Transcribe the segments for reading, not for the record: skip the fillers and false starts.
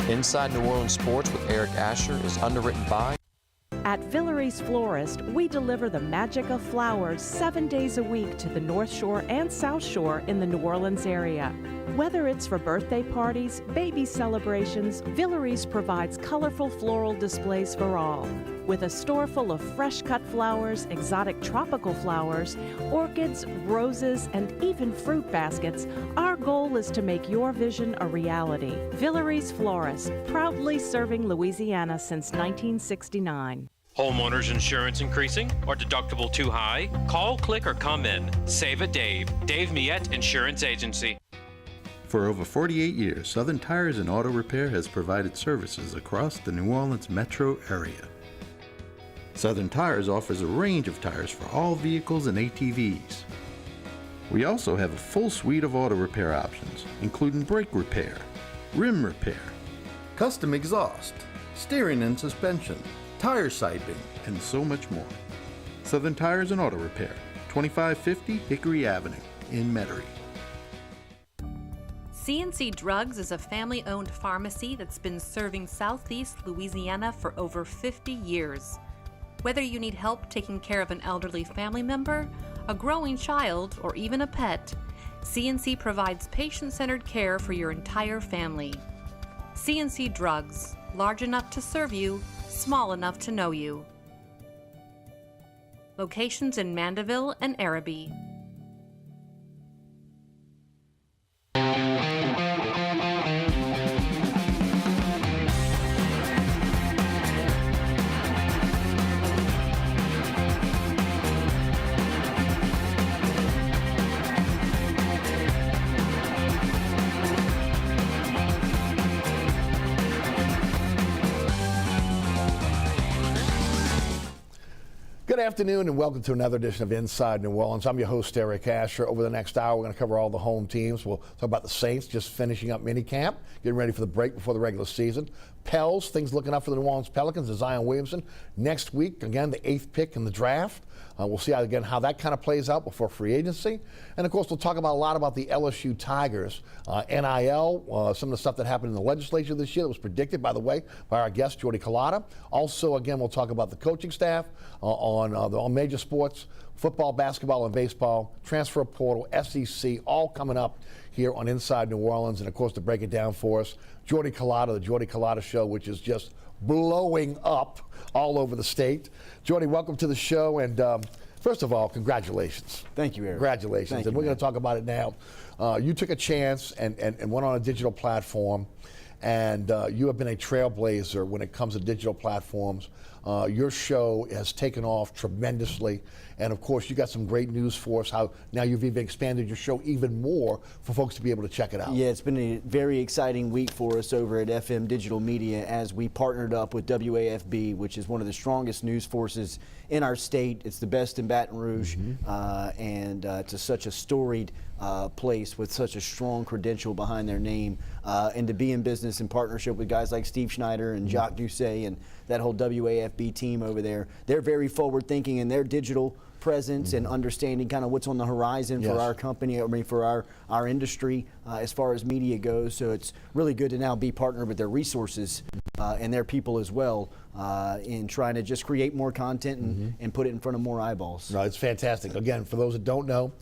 Inside New Orleans Sports with Eric Asher is underwritten by... At Villeries Florist, we deliver the magic of flowers 7 days a week to the North Shore and South Shore in the New Orleans area. Whether it's for birthday parties, baby celebrations, Villeries provides colorful floral displays for all. With a store full of fresh-cut flowers, exotic tropical flowers, orchids, roses, and even fruit baskets, our goal is to make your vision a reality. Villeries Florist, proudly serving Louisiana since 1969. Homeowners insurance increasing or deductible too high? Call, click, or come in. Save a Dave. Dave Miette Insurance Agency. For over 48 years, Southern Tires and Auto Repair has provided services across the New Orleans metro area. Southern Tires offers a range of tires for all vehicles and ATVs. We also have a full suite of auto repair options, including brake repair, rim repair, custom exhaust, steering and suspension, tire siping, and so much more. Southern Tires and Auto Repair, 2550 Hickory Avenue in Metairie. C&C Drugs is a family-owned pharmacy that's been serving Southeast Louisiana for over 50 years. Whether you need help taking care of an elderly family member, a growing child, or even a pet, C&C provides patient-centered care for your entire family. C&C Drugs, large enough to serve you, small enough to know you. Locations in Mandeville and Araby. Good afternoon and welcome to another edition of Inside New Orleans. I'm your host, Eric Asher. Over the next hour, we're going to cover all the home teams. We'll talk about the Saints just finishing up minicamp, getting ready for the break before the regular season. Pels, things looking up for the New Orleans Pelicans and Zion Williamson. Next week, again, the 8th pick in the draft. We'll see how that kind of plays out before free agency. And, of course, we'll talk about a lot about the LSU Tigers, NIL, some of the stuff that happened in the legislature this year that was predicted, by the way, by our guest, Jordy Culotta. Also, again, we'll talk about the coaching staff on major sports, football, basketball, and baseball, transfer portal, SEC, all coming up here on Inside New Orleans. And, of course, to break it down for us, Jordy Culotta, the Jordy Culotta Show, which is just blowing up all over the state. Jordy, welcome to the show. And first of all, congratulations. Thank you, Eric. Congratulations. Thank and you, we're going to talk about it now. You took a chance and went on a digital platform. And you have been a trailblazer when it comes to digital platforms. Your show has taken off tremendously. And, of course, you got some great news for us, how now you've even expanded your show even more for folks to be able to check it out. Yeah, it's been a very exciting week for us over at FM Digital Media as we partnered up with WAFB, which is one of the strongest news forces in our state. It's the best in Baton Rouge, and it's such a storied place with such a strong credential behind their name. And to be in business in partnership with guys like Steve Schneider and Jacques Doucet and that whole WAFB team over there, they're very forward-thinking in their digital presence and understanding kind of what's on the horizon for our company, for our industry as far as media goes. So it's really good to now be partnered with their resources and their people as well in trying to just create more content and put it in front of more eyeballs. No, it's fantastic. Again, for those that don't know,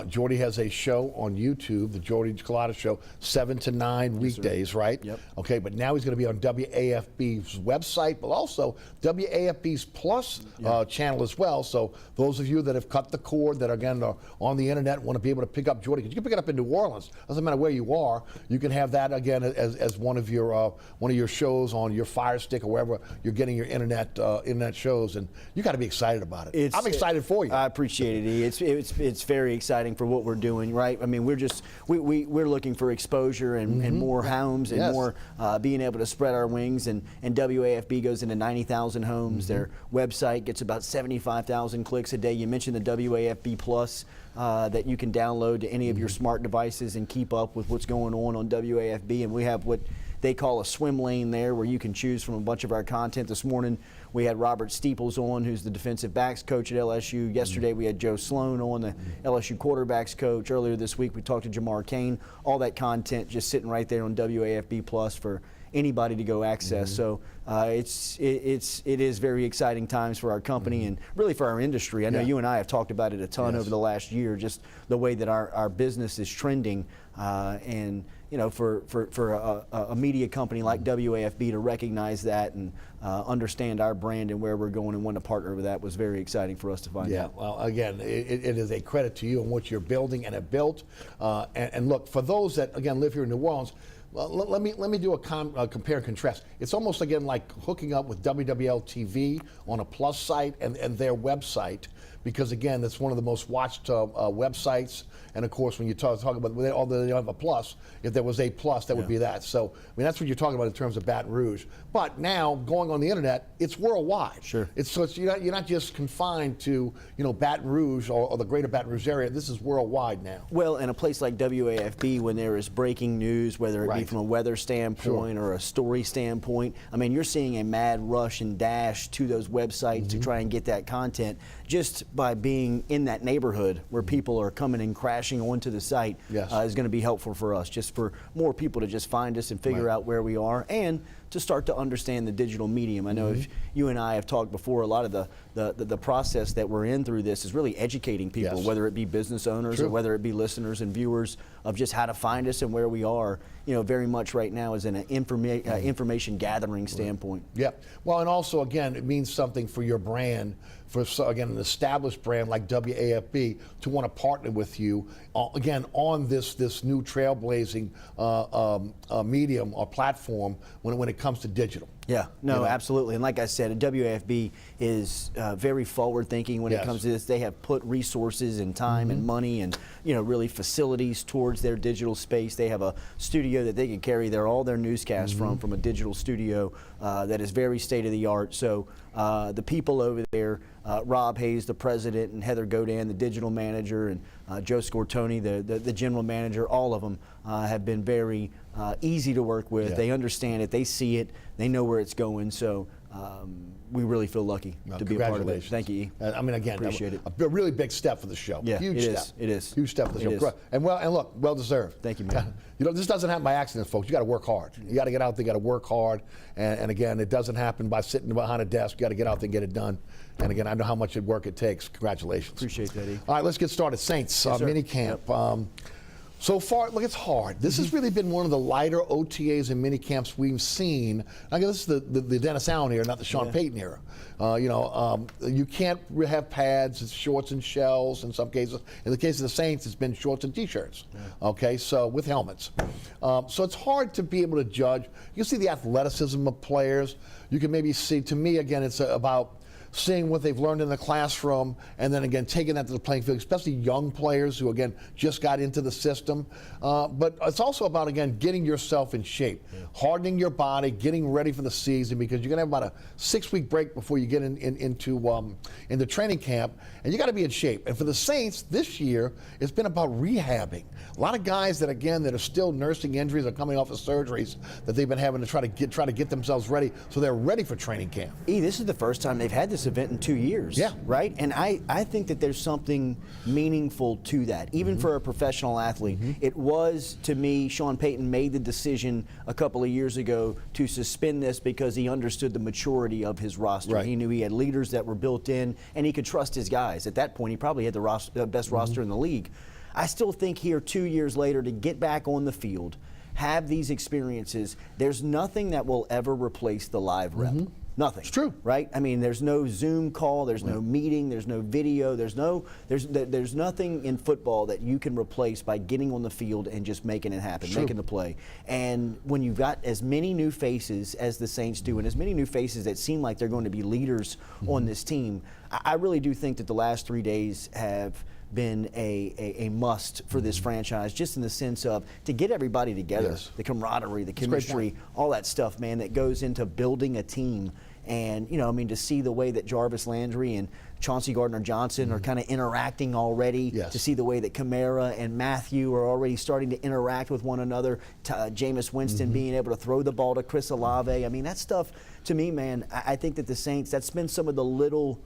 Jordy has a show on YouTube, the Jordy Culotta Show, 7 to 9 weekdays, right? Yep. Okay, but now he's going to be on WAFB's website, but also WAFB's Plus channel as well. So those of you that have cut the cord, that again are on the internet, want to be able to pick up Jordy, because you can pick it up in New Orleans. Doesn't matter where you are. You can have that again as one of your shows on your Fire Stick or wherever you're getting your internet shows, and you got to be excited about it. I'm excited for you. I appreciate it. It's very exciting for what we're doing, right? I mean, we're looking for exposure and more homes and more being able to spread our wings. And WAFB goes into 90,000 homes. Their website gets about 75,000 clicks a day. You mentioned the WAFB Plus that you can download to any of your smart devices and keep up with what's going on WAFB. And we have what they call a swim lane there, where you can choose from a bunch of our content. This morning we had Robert Steeples on, who's the defensive backs coach at LSU. Yesterday we had Joe Sloan on, the LSU quarterbacks coach. Earlier this week we talked to Jamar Cain. All that content just sitting right there on WAFB Plus for anybody to go access. So it is very exciting times for our company and really for our industry. I know you and I have talked about it a ton over the last year, just the way that our business is trending, and you know, for a media company like WAFB to recognize that and understand our brand and where we're going and want to partner with that was very exciting for us to find out. Well, again, it is a credit to you and what you're building and have built. And look, for those that, again, live here in New Orleans, well, let me do a compare and contrast. It's almost, again, like hooking up with WLAE-TV on a Plus site and their website, because, again, it's one of the most watched websites. And, of course, when you talk about, although they don't have a plus, if there was a plus, that would be that. So, I mean, that's what you're talking about in terms of Baton Rouge. But now, going on the internet, it's worldwide. Sure. So you're not just confined to, Baton Rouge or the greater Baton Rouge area. This is worldwide now. Well, in a place like WAFB, when there is breaking news, whether it be from a weather standpoint or a story standpoint, I mean, you're seeing a mad rush and dash to those websites to try and get that content just by being in that neighborhood where people are coming and crashing onto the site is going to be helpful for us, just for more people to just find us and figure out where we are and to start to understand the digital medium. I know if you and I have talked before, a lot of the process that we're in through this is really educating people, whether it be business owners or whether it be listeners and viewers, of just how to find us and where we are, very much right now is in an information gathering standpoint. Yeah. Well, and also, again, it means something for your brand, again, an established brand like WAFB to want to partner with you, again, on this new trailblazing medium or platform when it comes to digital. Yeah, no, absolutely. And like I said, WAFB is very forward thinking when it comes to this. They have put resources and time and money and, really facilities towards their digital space. They have a studio that they can carry all their newscasts from a digital studio that is very state of the art. So the people over there, Rob Hayes, the president, and Heather Godin, the digital manager, and Joe Scortoni, the general manager, all of them have been very easy to work with. They understand it, they see it, they know where it's going. So we really feel lucky to be a part of it. Thank you, E. I mean, again, appreciate it. A really big step for the show. Yeah, huge step. It is. Huge step for the show. And look, well deserved. Thank you, man. This doesn't happen by accident, folks. You got to work hard. You got to get out there. You got to work hard. And again, it doesn't happen by sitting behind a desk. You got to get out there and get it done. And again, I know how much work it takes. Congratulations. Appreciate that, E. All right, let's get started. Saints mini camp. So far, look, it's hard. This has really been one of the lighter OTAs and mini camps we've seen. I guess this is the Dennis Allen era, not the Sean Payton era. You can't have pads. It's shorts and shells in some cases. In the case of the Saints, it's been shorts and T-shirts. Okay, so with helmets. So it's hard to be able to judge. You can see the athleticism of players. You can maybe see, to me, again, it's about seeing what they've learned in the classroom, and then again taking that to the playing field, especially young players who again just got into the system. But it's also about, again, getting yourself in shape, hardening your body, getting ready for the season, because you're going to have about a 6-week break before you get into training camp, and you got to be in shape. And for the Saints this year, it's been about rehabbing. A lot of guys that are still nursing injuries or coming off of surgeries that they've been having to try to get themselves ready so they're ready for training camp. This is the first time they've had this event in 2 years. Yeah. Right? And I think that there's something meaningful to that, even for a professional athlete. It was, to me, Sean Payton made the decision a couple of years ago to suspend this because he understood the maturity of his roster. He knew he had leaders that were built in, and he could trust his guys. At that point, he probably had the best roster in the league. I still think here, 2 years later, to get back on the field, have these experiences, there's nothing that will ever replace the live rep. Nothing. It's true. Right? I mean, there's no Zoom call, there's no meeting, there's no video, there's nothing in football that you can replace by getting on the field and just making it happen, making the play. And when you've got as many new faces as the Saints do, and as many new faces that seem like they're going to be leaders on this team, I really do think that the last 3 days have been a must for this franchise, just in the sense of to get everybody together, the camaraderie, the chemistry, all that stuff, man, that goes into building a team. And, to see the way that Jarvis Landry and Chauncey Gardner Johnson are kind of interacting already, to see the way that Kamara and Matthew are already starting to interact with one another, Jameis Winston being able to throw the ball to Chris Olave. I mean, that stuff, to me, man, I think that the Saints, that's been some of the little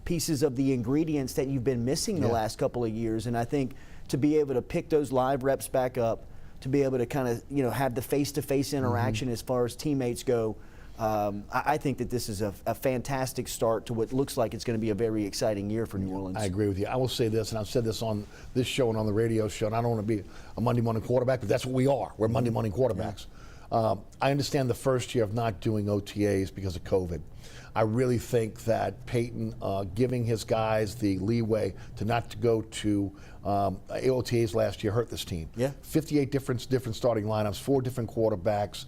pieces of the ingredients that you've been missing the last couple of years. And I think to be able to pick those live reps back up, to be able to kind of, have the face-to-face interaction as far as teammates go. I think that this is a fantastic start to what looks like it's going to be a very exciting year for New Orleans. I agree with you. I will say this, and I've said this on this show and on the radio show, and I don't want to be a Monday morning quarterback, but that's what we are. We're Monday morning quarterbacks. I understand the first year of not doing OTAs because of COVID. I really think that Peyton giving his guys the leeway to not to go to OTAs last year hurt this team. Yeah. 58 different starting lineups, 4 different quarterbacks.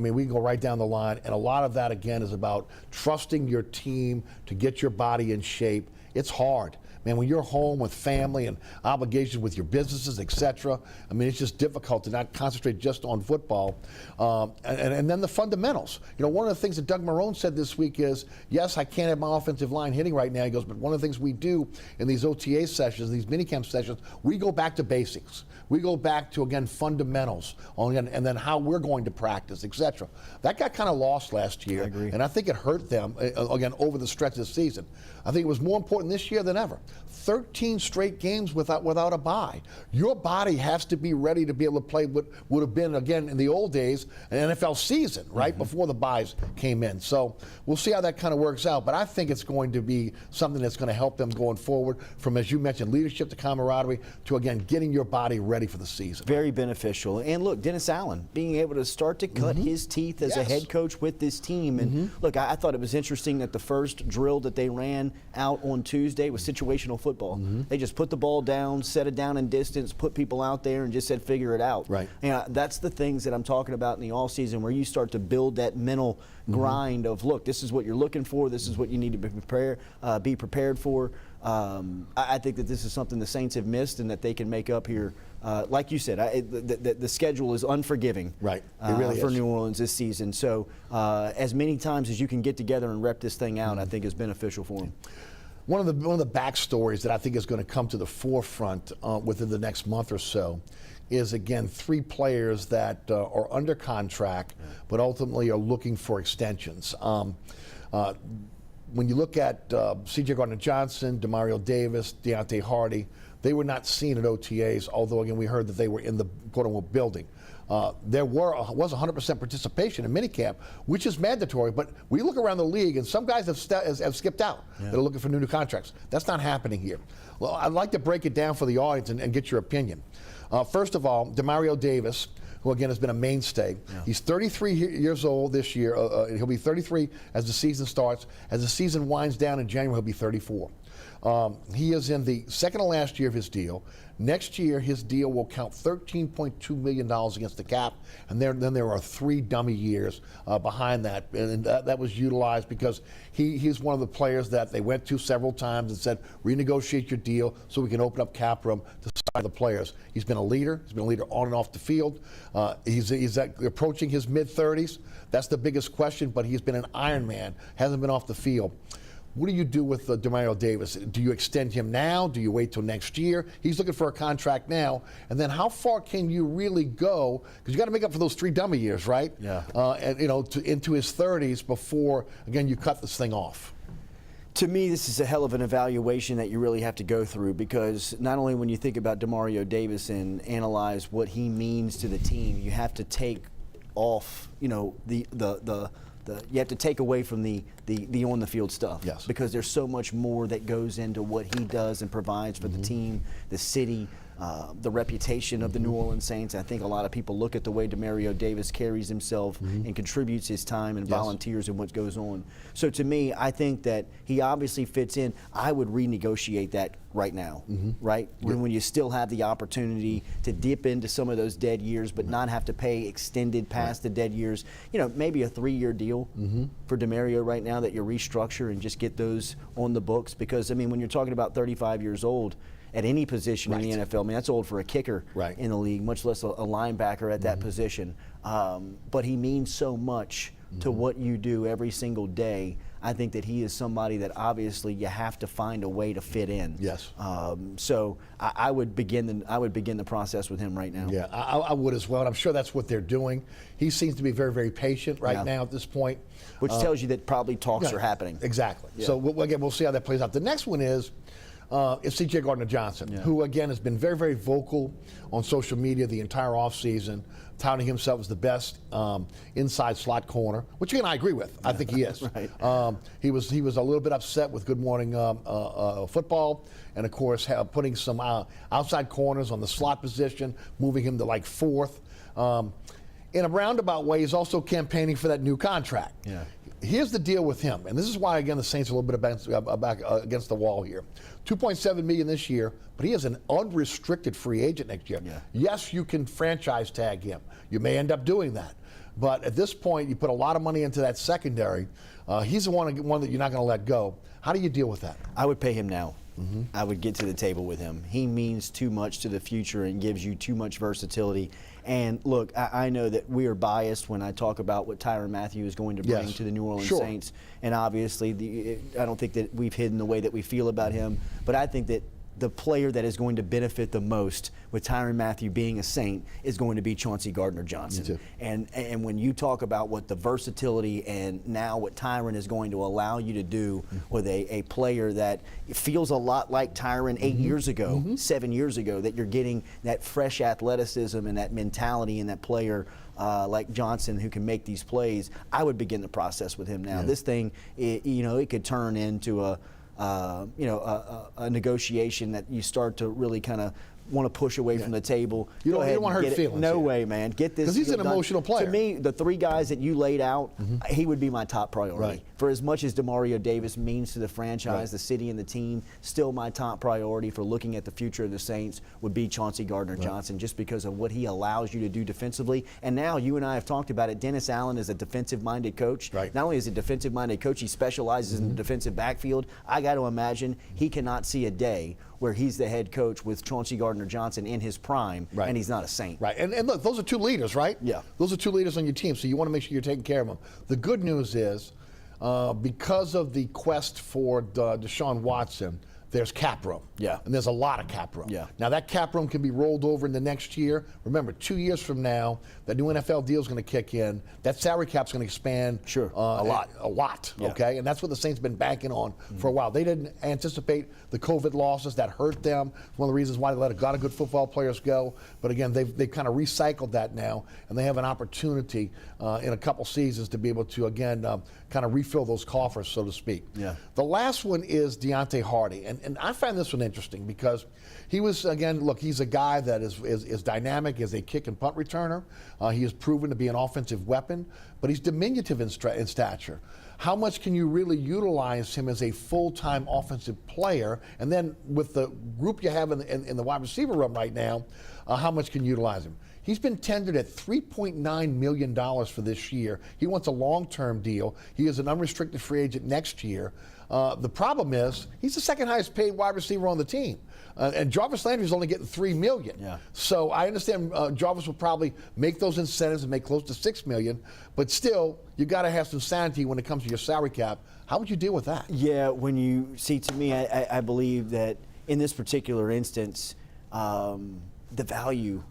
We can go right down the line, and a lot of that, again, is about trusting your team to get your body in shape. It's hard. Man, when you're home with family and obligations with your businesses, etc., it's just difficult to not concentrate just on football. And then the fundamentals. One of the things that Doug Marrone said this week is, yes, I can't have my offensive line hitting right now. He goes, but one of the things we do in these OTA sessions, these minicamp sessions, we go back to basics. We go back to, again, fundamentals, and then how we're going to practice, etc. That got kind of lost last year. I agree. And I think it hurt them, again, over the stretch of the season. I think it was more important this year than ever. 13 straight games without a bye. Your body has to be ready to be able to play what would have been, again, in the old days, an NFL season, right, before the byes came in. So we'll see how that kind of works out. But I think it's going to be something that's going to help them going forward from, as you mentioned, leadership to camaraderie to, again, getting your body ready for the season. Very beneficial. And look, Dennis Allen being able to start to cut his teeth as a head coach with this team. And look, I thought it was interesting that the first drill that they ran out on Tuesday was situational football. They just put the ball down, set it down in distance, put people out there, and just said, figure it out. Right. That's the things that I'm talking about in the off season, where you start to build that mental grind of, look, this is what you're looking for, this is what you need to be prepared for. I think that this is something the Saints have missed and that they can make up here. Like you said, the schedule is unforgiving. Right. It really for is. New Orleans this season. So as many times as you can get together and rep this thing out, I think is beneficial for them. One of the backstories that I think is going to come to the forefront within the next month or so is, again, 3 players that are under contract but ultimately are looking for extensions. When you look at C.J. Gardner Johnson, Demario Davis, Deontay Hardy, they were not seen at OTAs, although, again, we heard that they were in the quote-unquote building. There was 100% participation in minicamp, which is mandatory, but we look around the league and some guys have skipped out that are looking for new contracts. That's not happening here. Well, I'd like to break it down for the audience and get your opinion. First of all, Demario Davis, who again has been a mainstay. He's 33 years old this year. He'll be 33 as the season starts. As the season winds down in January, he'll be 34. He is in the second to last year of his deal. Next year, his deal will count $13.2 million against the cap, and then there are 3 dummy years behind that. And that was utilized because he's one of the players that they went to several times and said, renegotiate your deal so we can open up cap room to sign the players. He's been a leader. He's been a leader on and off the field. He's approaching his mid-30s. That's the biggest question, but he's been an Iron Man, hasn't been off the field. What do you do with Demario Davis? Do you extend him now? Do you wait till next year? He's looking for a contract now. And then how far can you really go? Because you got to make up for those 3 dummy years, right? Yeah. And into his 30s before, again, you cut this thing off. To me, this is a hell of an evaluation that you really have to go through, because not only when you think about Demario Davis and analyze what he means to the team, you have to take off, you have to take away from the on the field stuff. Yes. Because there's so much more that goes into what he does and provides for the team, the city, the reputation of the New Orleans Saints. I think a lot of people look at the way Demario Davis carries himself and contributes his time and volunteers in what goes on. So to me, I think that he obviously fits in. I would renegotiate that right now, right? When you still have the opportunity to dip into some of those dead years, but not have to pay extended past the dead years. Maybe a 3-year deal for Demario right now that you restructure and just get those on the books. Because, when you're talking about 35 years old, at any position in the NFL, that's old for a kicker in the league, much less a linebacker at that position. But he means so much to what you do every single day. I think that he is somebody that obviously you have to find a way to fit in. Yes. So I would begin the process with him right now. Yeah, I would as well. And I'm sure that's what they're doing. He seems to be very, very patient right now at this point. Which tells you that probably talks are happening. Exactly. Yeah. So again, we'll see how that plays out. The next one is is C.J. Gardner Johnson, who again has been very, very vocal on social media the entire offseason, touting himself as the best inside slot corner, which again I agree with. I think he is. Right. He was a little bit upset with Good Morning Football, and of course putting some outside corners on the slot position, moving him to like fourth. In a roundabout way, he's also campaigning for that new contract. Yeah. Here's the deal with him, and this is why, again, the Saints are a little bit back against the wall here. $2.7 million this year, but he is an unrestricted free agent next year. Yeah. Yes, you can franchise tag him. You may end up doing that. But at this point, you put a lot of money into that secondary. He's the one that you're not going to let go. How do you deal with that? I would pay him now. I would get to the table with him. He means too much to the future and gives you too much versatility. And look, I know that we are biased when I talk about what Tyrann Mathieu is going to bring to the New Orleans Saints. And obviously, I don't think that we've hidden the way that we feel about him. But I think that the player that is going to benefit the most with Tyrann Mathieu being a Saint is going to be Chauncey Gardner Johnson. And when you talk about what the versatility and now what Tyrann is going to allow you to do with a player that feels a lot like Tyrann 8 years ago, 7 years ago, that you're getting that fresh athleticism and that mentality in that player like Johnson who can make these plays, I would begin the process with him now. This thing, it could turn into a negotiation that you start to really kind of want to push away from the table. You don't want to hurt feelings. No way, man. Get this. Because he's an emotional player. To me, the three guys that you laid out, he would be my top priority. Right. For as much as Demario Davis means to the franchise, the city, and the team, still my top priority for looking at the future of the Saints would be Chauncey Gardner Johnson, just because of what he allows you to do defensively. And now you and I have talked about it. Dennis Allen is a defensive-minded coach. Right. Not only is he a defensive-minded coach, he specializes in the defensive backfield. I got to imagine he cannot see a day where he's the head coach with Chauncey Gardner Johnson in his prime, and he's not a Saint. Right, and look, those are two leaders, right? Yeah. Those are two leaders on your team, so you want to make sure you're taking care of them. The good news is, because of the quest for Deshaun Watson, there's cap room. Yeah. And there's a lot of cap room. Yeah. Now, that cap room can be rolled over in the next year. Remember, 2 years from now, the new NFL deal is going to kick in. That salary cap's going to expand. Sure. A lot, Yeah. okay? And that's what the Saints been banking on for a while. They didn't anticipate the COVID losses. That hurt them. It's one of the reasons why they let a lot of good football players go. But again, they've kind of recycled that now, and they have an opportunity in a couple seasons to be able to, again, kind of refill those coffers, so to speak. Yeah. The last one is Deontay Hardy. And I find this one interesting because he was, again, look, he's a guy that is dynamic as a kick and punt returner. He has proven to be an offensive weapon, but he's diminutive in stature. How much can you really utilize him as a full-time offensive player? And then with the group you have in the wide receiver room right now, how much can you utilize him? He's been tendered at $3.9 million for this year. He wants a long-term deal. He is an unrestricted free agent next year. The problem is he's the second highest paid wide receiver on the team. And Jarvis Landry's only getting $3 million. Yeah. So I understand Jarvis will probably make those incentives and make close to $6 million, but still, you got to have some sanity when it comes to your salary cap. How would you deal with that? Yeah, when you see, to me, I believe that in this particular instance, the value.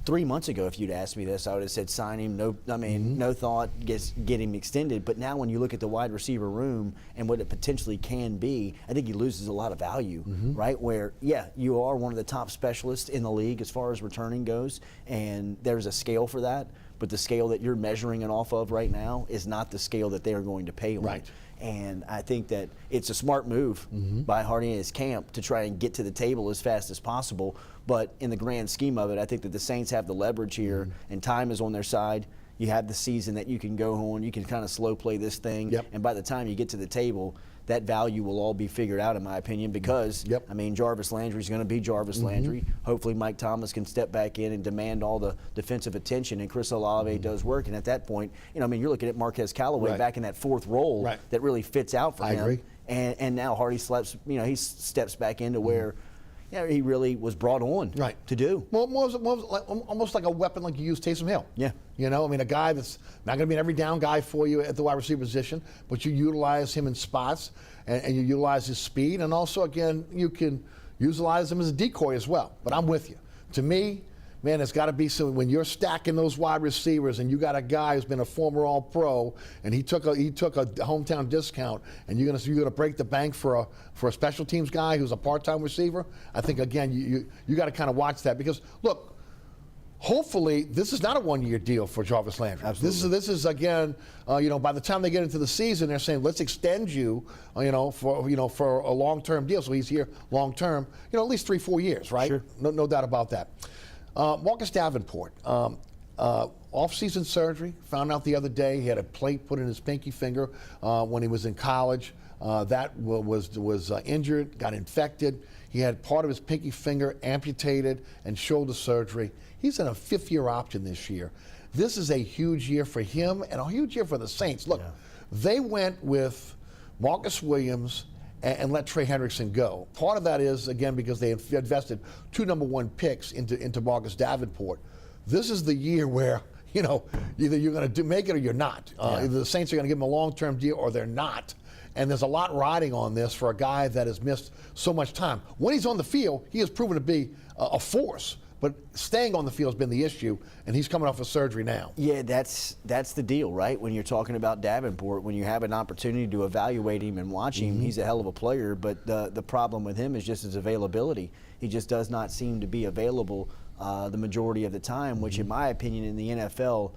3 months ago, if you'd asked me this, I would have said sign him. No thought, get him extended. But now, when you look at the wide receiver room and what it potentially can be, I think he loses a lot of value, right? Where, you are one of the top specialists in the league as far as returning goes, and there's a scale for that. But the scale that you're measuring it off of right now is not the scale that they are going to pay on. Right. And I think that it's a smart move by Hardy and his camp to try and get to the table as fast as possible. But in the grand scheme of it, I think that the Saints have the leverage here, and time is on their side. You have the season that you can go on. You can kind of slow play this thing. Yep. And by the time you get to the table, that value will all be figured out, in my opinion, because, I mean, Jarvis Landry's going to be Jarvis Landry. Hopefully Mike Thomas can step back in and demand all the defensive attention, and Chris Olave does work. And at that point, you're looking at Marquez Callaway back in that fourth role that really fits out for him. I agree. And now Hardy he steps back into where he really was brought on to do. Well, almost like a weapon like you use Taysom Hill. Yeah. A guy that's not going to be an every down guy for you at the wide receiver position, but you utilize him in spots and you utilize his speed. And also, again, you can utilize him as a decoy as well. But I'm with you. To me, man, it's got to be some, when you're stacking those wide receivers and you got a guy who's been a former All-Pro and he took a hometown discount, and you're gonna break the bank for a special teams guy who's a part-time receiver. I think again you got to kind of watch that, because look, hopefully this is not a one-year deal for Jarvis Landry. Absolutely. This is again, by the time they get into the season, they're saying let's extend you, for a long-term deal. So he's here long-term, at least 3-4 years, right? Sure. No doubt about that. Marcus Davenport, off-season surgery. Found out the other day he had a plate put in his pinky finger when he was in college. That was injured, got infected. He had part of his pinky finger amputated and shoulder surgery. He's in a 5th-year option this year. This is a huge year for him and a huge year for the Saints. Look, they went with Marcus Williams and let Trey Hendrickson go. Part of that is, again, because they invested 2 number-1 picks into Marcus Davenport. This is the year where, either you're going to make it or you're not. Either the Saints are going to give him a long-term deal or they're not. And there's a lot riding on this for a guy that has missed so much time. When he's on the field, he has proven to be a force. But staying on the field has been the issue, and he's coming off of surgery now. Yeah, that's the deal, right? When you're talking about Davenport, when you have an opportunity to evaluate him and watch him, he's a hell of a player. But the problem with him is just his availability. He just does not seem to be available the majority of the time, which, in my opinion, in the NFL,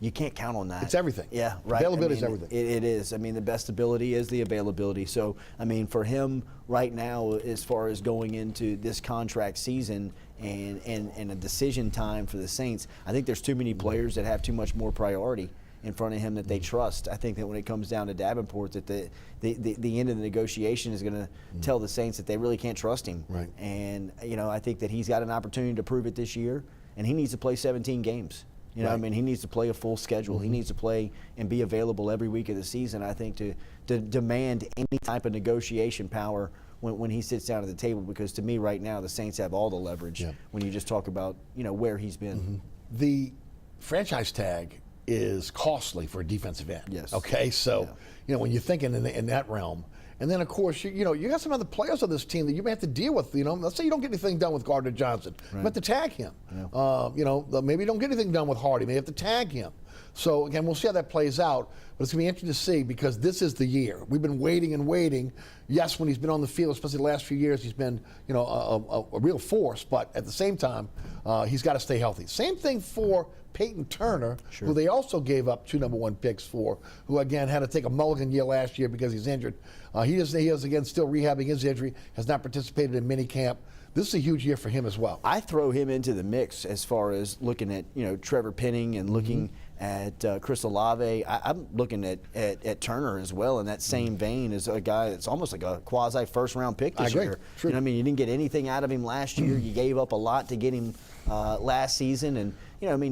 you can't count on that. It's everything. Yeah, right. Availability is everything. It is. I mean, the best ability is the availability. So, I mean, for him right now, as far as going into this contract season and a decision time for the Saints, I think there's too many players that have too much more priority in front of him that they trust. I think that when it comes down to Davenport, that the end of the negotiation is going to tell the Saints that they really can't trust him. Right. And, I think that he's got an opportunity to prove it this year, and he needs to play 17 games. I mean, he needs to play a full schedule. He needs to play and be available every week of the season, I think, to demand any type of negotiation power when he sits down at the table, because to me right now the Saints have all the leverage when you just talk about, where he's been. The franchise tag is costly for a defensive end. Yes. Okay, so, when you're thinking in that realm. And then, of course, you got some other players on this team that you may have to deal with. Let's say you don't get anything done with Gardner Johnson. You have to tag him. Maybe you don't get anything done with Hardy. You may have to tag him. So, again, we'll see how that plays out. But it's going to be interesting to see, because this is the year. We've been waiting and waiting. Yes, when he's been on the field, especially the last few years, he's been, a real force. But at the same time, he's got to stay healthy. Same thing for Peyton Turner, who they also gave up 2 number-1 picks for, who, again, had to take a mulligan year last year because he's injured. He is, again, still rehabbing his injury, has not participated in minicamp. This is a huge year for him as well. I throw him into the mix as far as looking at, Trevor Penning and looking at Chris Olave. I'm looking at Turner as well in that same vein, as a guy that's almost like a quasi first-round pick this year. True. I mean, you didn't get anything out of him last year. You gave up a lot to get him last season, and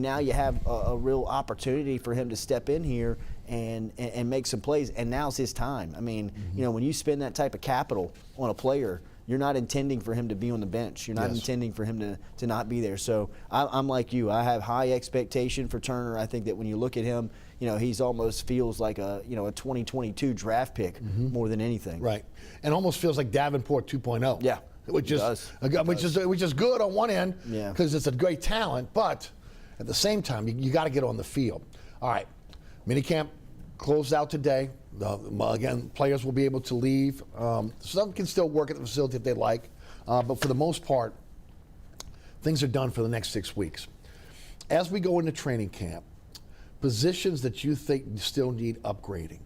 now you have a real opportunity for him to step in here and make some plays, and now's his time. I mean, when you spend that type of capital on a player, you're not intending for him to be on the bench. You're not intending for him to not be there. So I'm like you. I have high expectation for Turner. I think that when you look at him, he's almost feels like a 2022 draft pick more than anything. Right, and almost feels like Davenport 2.0. Yeah, which is good on one end, because it's a great talent, but at the same time, you got to get on the field. All right, minicamp closed out today. Again, players will be able to leave. Some can still work at the facility if they like, but for the most part, things are done for the next 6 weeks. As we go into training camp, positions that you think still need upgrading.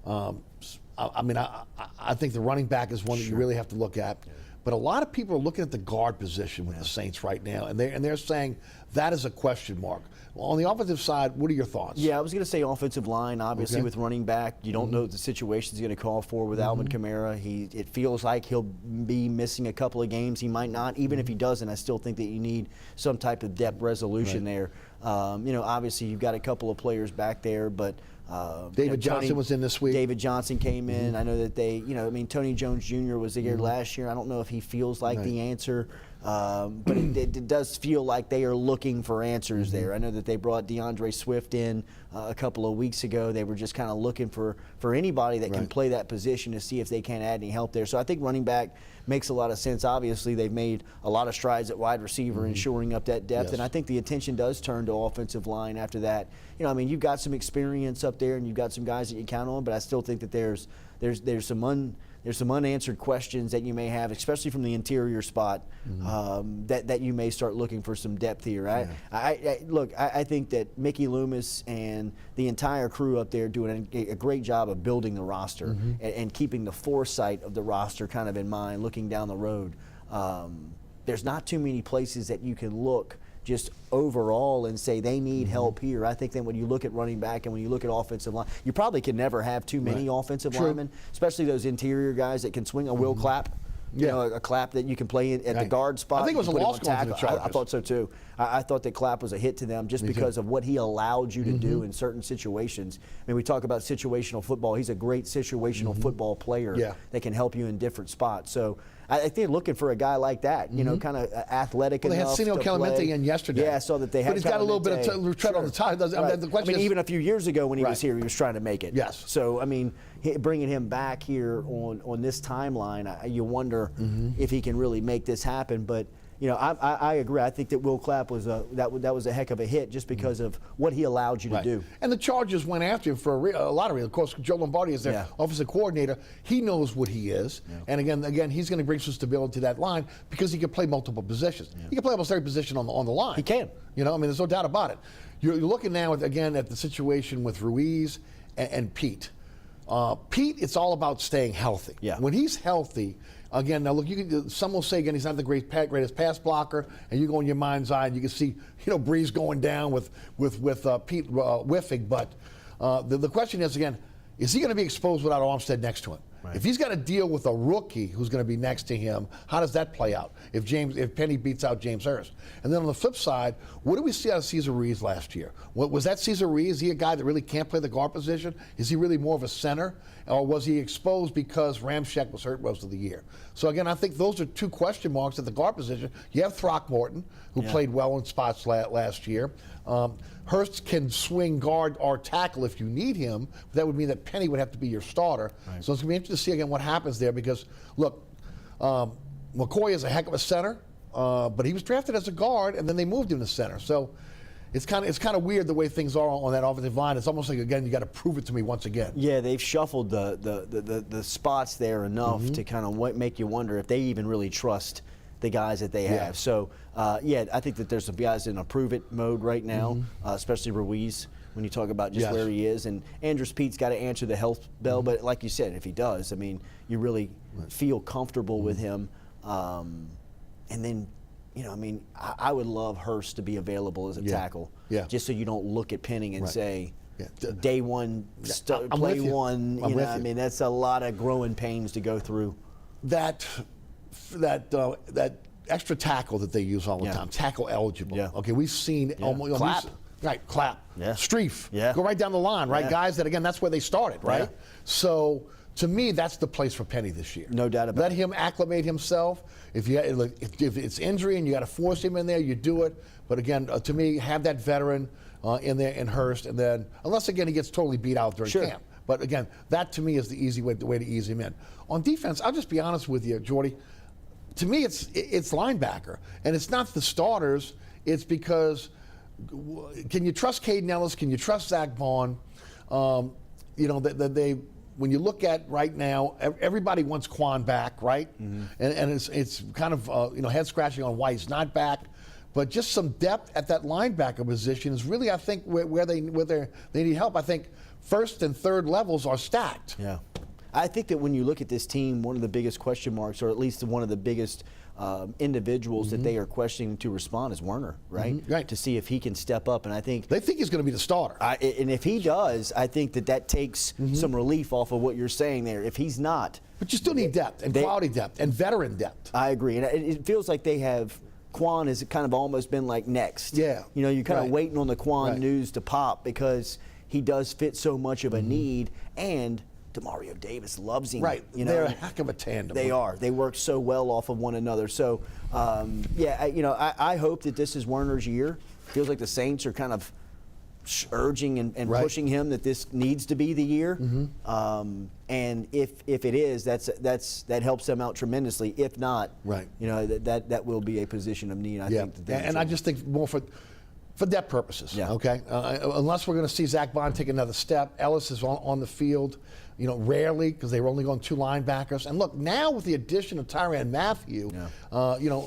I think the running back is one that you really have to look at. But a lot of people are looking at the guard position with the Saints right now, and they're saying that is a question mark. On the offensive side, what are your thoughts? Yeah, I was going to say offensive line. Obviously, with running back, you don't know what the situation's going to call for with Alvin Kamara. It feels like he'll be missing a couple of games. He might not. Even if he doesn't, I still think that you need some type of depth resolution there. Obviously, you've got a couple of players back there, but David Johnson was in this week. David Johnson came in. I know that Tony Jones Jr. was here last year. I don't know if he feels like the answer But it does feel like they are looking for answers there. I know that they brought DeAndre Swift in a couple of weeks ago. They were just kind of looking for anybody that can play that position to see if they can add any help there. So I think running back makes a lot of sense. Obviously, they've made a lot of strides at wide receiver and shoring up that depth. And I think the attention does turn to offensive line after that. You know, I mean, you've got some experience up there and you've got some guys that you count on, but I still think that there's some unanswered questions that you may have, especially from the interior spot, that you may start looking for some depth here. I think that Mickey Loomis and the entire crew up there doing a great job of building the roster and keeping the foresight of the roster kind of in mind, looking down the road. There's not too many places that you can look just overall and say they need help here. I think that when you look at running back and when you look at offensive line, you probably can never have too many offensive linemen, especially those interior guys that can swing a Will Clapp. You know, a Clapp that you can play at the guard spot. I think it was a loss going to the Chargers. I thought so too. I thought that Clapp was a hit to them just because of what he allowed you to do in certain situations. I mean, we talk about situational football. He's a great situational football player that can help you in different spots. So I think looking for a guy like that, you know, kind of athletic enough to play. They had Senio Calamente in yesterday. Yeah, I saw that they had. But he's got a little bit of tread on the tire. The question is, even a few years ago when he was here, he was trying to make it. Yes. So I mean, bringing him back here on this timeline, you wonder if he can really make this happen. But you know, I agree. I think that Will Clapp was that was a heck of a hit just because of what he allowed you to do. And the Chargers went after him for a lot of reasons. Of course, Joe Lombardi is their offensive coordinator. He knows what he is. And again, he's going to bring some stability to that line because he can play multiple positions. He can play almost every position on the line. He can. You know, I mean, there's no doubt about it. You're looking now at the situation with Ruiz and Pete. Pete, it's all about staying healthy. Yeah. When he's healthy, again, now look, some will say again he's not the greatest pass blocker, and you go in your mind's eye and you can see, you know, Breeze going down with Pete whiffing. But the question is again, is he going to be exposed without Armstead next to him? Right. If he's got to deal with a rookie who's going to be next to him, how does that play out? If Penny beats out James Hurst, and then on the flip side, what do we see out of Cesar Ruiz last year? Was that Cesar Ruiz? Is he a guy that really can't play the guard position? Is he really more of a center, or was he exposed because Ramczyk was hurt most of the year? So again, I think those are two question marks at the guard position. You have Throckmorton, who played well in spots last year. Hurst can swing guard or tackle if you need him. But that would mean that Penny would have to be your starter. Right. So it's going to be interesting to see again what happens there because, look, McCoy is a heck of a center, but he was drafted as a guard and then they moved him to center. So it's kind of weird the way things are on that offensive line. It's almost like, again, you got to prove it to me once again. Yeah, they've shuffled the spots there enough to kind of make you wonder if they even really trust the guys that they have. So, I think that there's some guys in a prove-it mode right now, especially Ruiz, when you talk about just where he is. And Andrus Pete's got to answer the health bell, but like you said, if he does, I mean, you really feel comfortable with him. And then, you know, I mean, I would love Hurst to be available as a tackle, just so you don't look at Penning and say, day one, play one. You know, I mean, that's a lot of growing pains to go through. That extra tackle that they use all the time, tackle eligible. Okay, we've seen almost Clapp. Clapp. Streif. Go right down the line, right? Guys that, again, that's where they started, right? So to me, that's the place for Penny this year. No doubt about it. Let him acclimate himself. If it's injury and you got to force him in there, you do it. But again, to me, have that veteran in there in Hurst, and then unless again he gets totally beat out during camp. But again, that to me is the way to ease him in. On defense, I'll just be honest with you, Jordy. To me, it's linebacker, and it's not the starters. It's because can you trust Caden Ellis? Can you trust Zach Vaughn? You know they when you look at right now, everybody wants Quan back, right? And it's kind of head scratching on why he's not back. But just some depth at that linebacker position is really, I think, where they need help. I think first and third levels are stacked. Yeah. I think that when you look at this team, one of the biggest question marks, or at least one of the biggest individuals that they are questioning to respond is Werner, right? Right. To see if he can step up. And I think they think he's going to be the starter. And if he does, I think that takes some relief off of what you're saying there. If he's not. But you still need depth and quality depth and veteran depth. I agree. And it feels like they have. Quan has kind of almost been like next. Yeah. You know, you're kind of waiting on the Quan news to pop because he does fit so much of a need, and Demario Davis loves him. Right. You know, they're a heck of a tandem. They are. They work so well off of one another. So, I hope that this is Werner's year. Feels like the Saints are kind of urging and pushing him that this needs to be the year. And if it is, that helps them out tremendously. If not, that will be a position of need. I think. And I just think more for depth purposes. Okay. Unless we're going to see Zach Bond take another step, Ellis is on the field. Rarely, because they were only going 2 linebackers. And look, now with the addition of Tyrann Mathieu,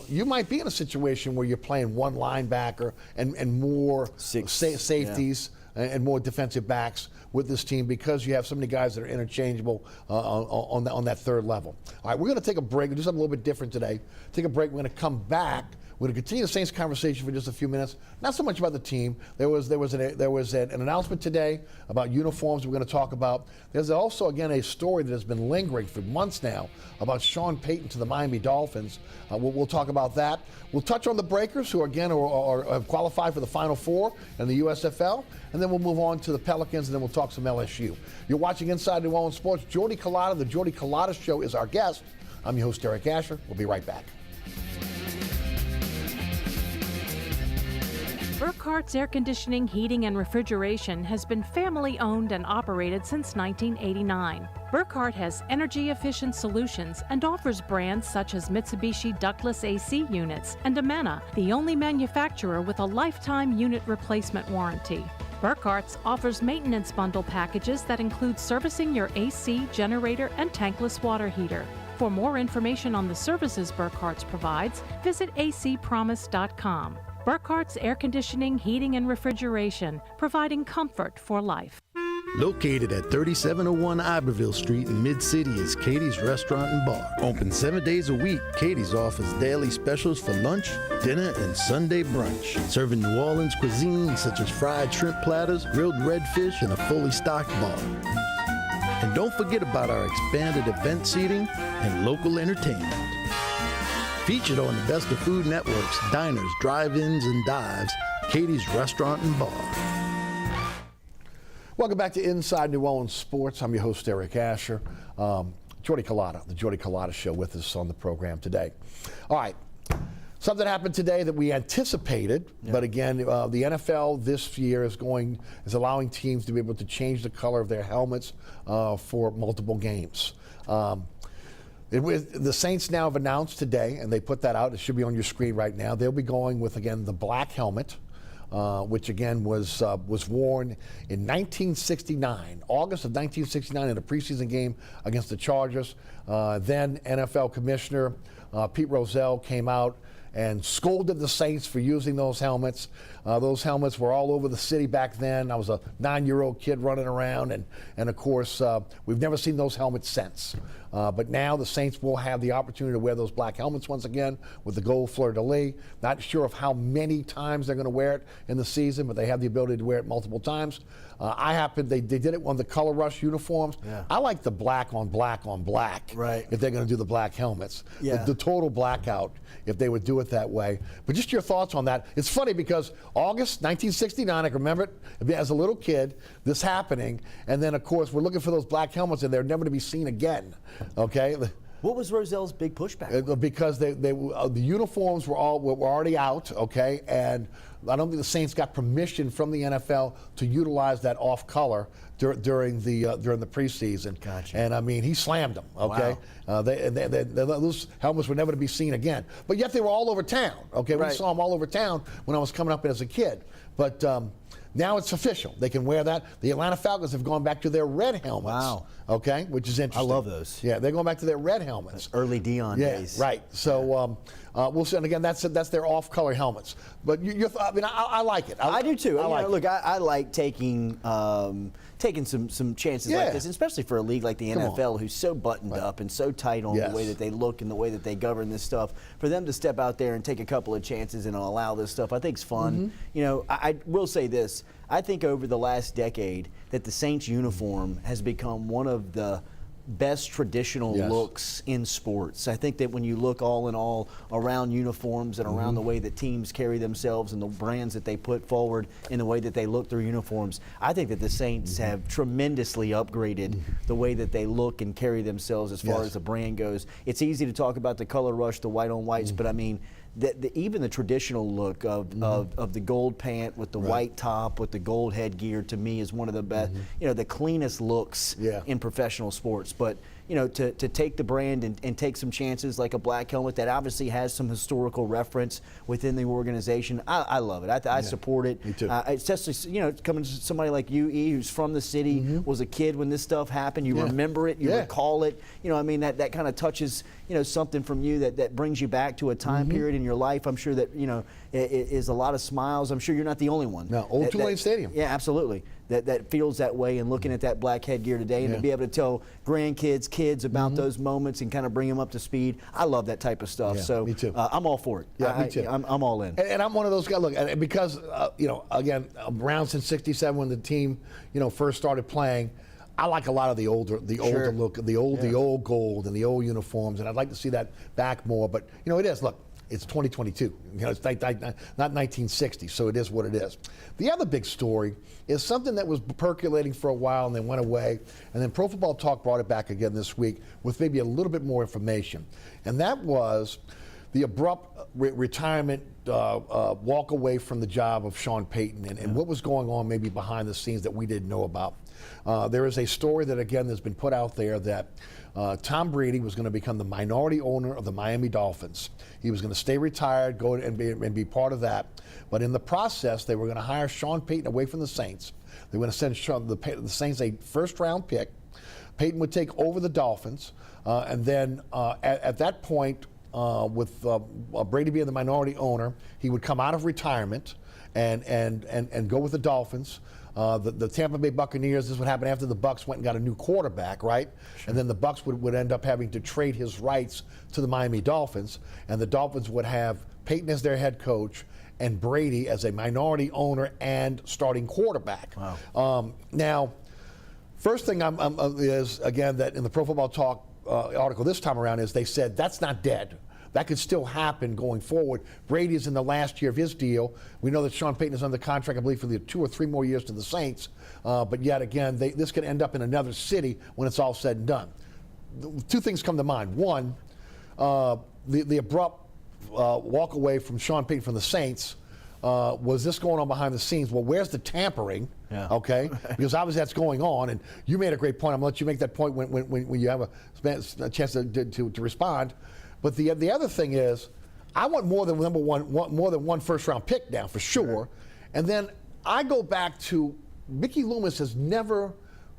you might be in a situation where you're playing 1 linebacker and more safeties and more defensive backs with this team, because you have so many guys that are interchangeable on that 3rd level. All right, we're going to take a break. We'll do something a little bit different today. Take a break. We're going to come back. We're going to continue the Saints conversation for just a few minutes. Not so much about the team. There was an announcement today about uniforms we're going to talk about. There's also, again, a story that has been lingering for months now about Sean Payton to the Miami Dolphins. We'll talk about that. We'll touch on the Breakers, who again have qualified for the Final Four in the USFL, and then we'll move on to the Pelicans, and then we'll talk some LSU. You're watching Inside New Orleans Sports. Jordy Culotta, the Jordy Culotta Show, is our guest. I'm your host, Derek Asher. We'll be right back. Burkhart's Air Conditioning, Heating, and Refrigeration has been family-owned and operated since 1989. Burkhart has energy-efficient solutions and offers brands such as Mitsubishi ductless AC units and Amana, the only manufacturer with a lifetime unit replacement warranty. Burkhart's offers maintenance bundle packages that include servicing your AC, generator, and tankless water heater. For more information on the services Burkhart's provides, visit acpromise.com. Burkhart's Air Conditioning, Heating, and Refrigeration, providing comfort for life. Located at 3701 Iberville Street in Mid-City is Katie's Restaurant and Bar. Open 7 days a week, Katie's offers daily specials for lunch, dinner, and Sunday brunch. Serving New Orleans cuisine such as fried shrimp platters, grilled redfish, and a fully stocked bar. And don't forget about our expanded event seating and local entertainment. Featured on the Best of Food Network's diners, drive-ins, and dives, Katie's Restaurant and Bar. Welcome back to Inside New Orleans Sports. I'm your host, Eric Asher. Jordy Culotta, the Jordy Culotta Show, with us on the program today. All right. Something happened today that we anticipated, but again, the NFL this year is allowing teams to be able to change the color of their helmets for multiple games. The Saints now have announced today, and they put that out. It should be on your screen right now. They'll be going with, again, the black helmet, which again was worn in 1969, August of 1969, in a preseason game against the Chargers. Then NFL Commissioner Pete Rozelle came out and scolded the Saints for using those helmets. Those helmets were all over the city back then. I was a 9-year-old kid running around, and of course, we've never seen those helmets since. But now the Saints will have the opportunity to wear those black helmets once again with the gold fleur-de-lis. Not sure of how many times they're going to wear it in the season, but they have the ability to wear it multiple times. They did it on the Color Rush uniforms. Yeah. I like the black on black on black. Right. If they're going to do the black helmets. Yeah. The total blackout, if they would do it that way. But just your thoughts on that. It's funny because August 1969, I can remember it as a little kid, this happening, and then of course we're looking for those black helmets and they're never to be seen again. Okay. What was Rozelle's big pushback? Because the uniforms were already out, okay, and I don't think the Saints got permission from the NFL to utilize that off color during the preseason. Gotcha. And I mean, he slammed them. Okay. Wow. Those helmets were never to be seen again. But yet they were all over town. Okay. Right. We saw them all over town when I was coming up as a kid. But now it's official. They can wear that. The Atlanta Falcons have gone back to their red helmets. Wow. Okay, which is interesting. I love those. Yeah, they're going back to their red helmets. That's early Dion days. Right. So we'll see. And again, that's their off-color helmets. But I like it. I do too. I like taking some chances like this, especially for a league like the NFL, who's so buttoned up and so tight on the way that they look and the way that they govern this stuff. For them to step out there and take a couple of chances and allow this stuff, I think is fun. Mm-hmm. I will say this. I think over the last decade that the Saints uniform has become one of the best traditional looks in sports. I think that when you look all in all around uniforms and around the way that teams carry themselves and the brands that they put forward and the way that they look through uniforms, I think that the Saints have tremendously upgraded the way that they look and carry themselves as far as the brand goes. It's easy to talk about the color rush, the white on whites, but I mean, even the traditional look of the gold pant with the white top with the gold headgear, to me, is one of the best, the cleanest looks in professional sports. But to take the brand and take some chances, like a black helmet that obviously has some historical reference within the organization, I love it. I support it. Me too. It's just, coming to somebody like you, E, who's from the city, was a kid when this stuff happened. You remember it, you recall it. That kind of touches, something from you that brings you back to a time period in your life. I'm sure that, it is a lot of smiles. I'm sure you're not the only one. No, old Tulane Stadium. Yeah, absolutely. That feels that way, and looking at that black headgear today, and to be able to tell grandkids, kids about those moments and kind of bring them up to speed. I love that type of stuff. So me too. I'm all for it. Yeah, me too. I'm all in. And I'm one of those guys. Look, and because again, around since '67 when the team first started playing, I like a lot of the older look, the old gold and the old uniforms, and I'd like to see that back more. But it is. Look, it's 2022. It's not 1960, so it is what it is. The other big story is something that was percolating for a while and then went away, and then Pro Football Talk brought it back again this week with maybe a little bit more information, and that was the abrupt retirement, walk away from the job of Sean Payton, and what was going on maybe behind the scenes that we didn't know about. There is a story that, again, has been put out there that Tom Brady was going to become the minority owner of the Miami Dolphins. He was going to stay retired, go and be part of that. But in the process, they were going to hire Sean Payton away from the Saints. They were going to send the Saints a first-round pick. Payton would take over the Dolphins, and then at that point, with Brady being the minority owner, he would come out of retirement and go with the Dolphins. The Tampa Bay Buccaneers, this is what happened after the Bucs went and got a new quarterback, right? Sure. And then the Bucs would end up having to trade his rights to the Miami Dolphins, and the Dolphins would have Payton as their head coach and Brady as a minority owner and starting quarterback. Wow. Now, first thing is, again, that in the Pro Football Talk article this time around is they said that's not dead. That could still happen going forward. Brady is in the last year of his deal. We know that Sean Payton is under contract, I believe, for the 2 or 3 more years to the Saints. But yet again, this could end up in another city when it's all said and done. 2 things come to mind. One, the abrupt walk away from Sean Payton from the Saints. Was this going on behind the scenes? Well, where's the tampering? Yeah. Okay, because obviously that's going on, and you made a great point. I'm gonna let you make that point when you have a chance to respond. But the other thing is, I want more than one first-round pick now for sure. And then I go back to Mickey Loomis has never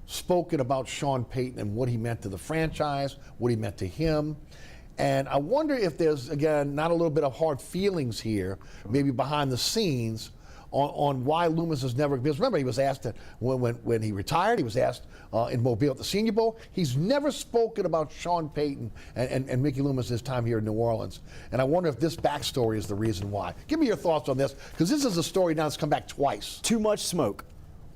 spoken about Sean Payton and what he meant to the franchise, what he meant to him. And I wonder if there's, again, not a little bit of hard feelings here, maybe behind the scenes, on why Loomis has never, because remember, he was asked when he retired, he was asked in Mobile at the Senior Bowl. He's never spoken about Sean Payton and Mickey Loomis' time here in New Orleans. And I wonder if this backstory is the reason why. Give me your thoughts on this, because this is a story now that's come back twice. Too much smoke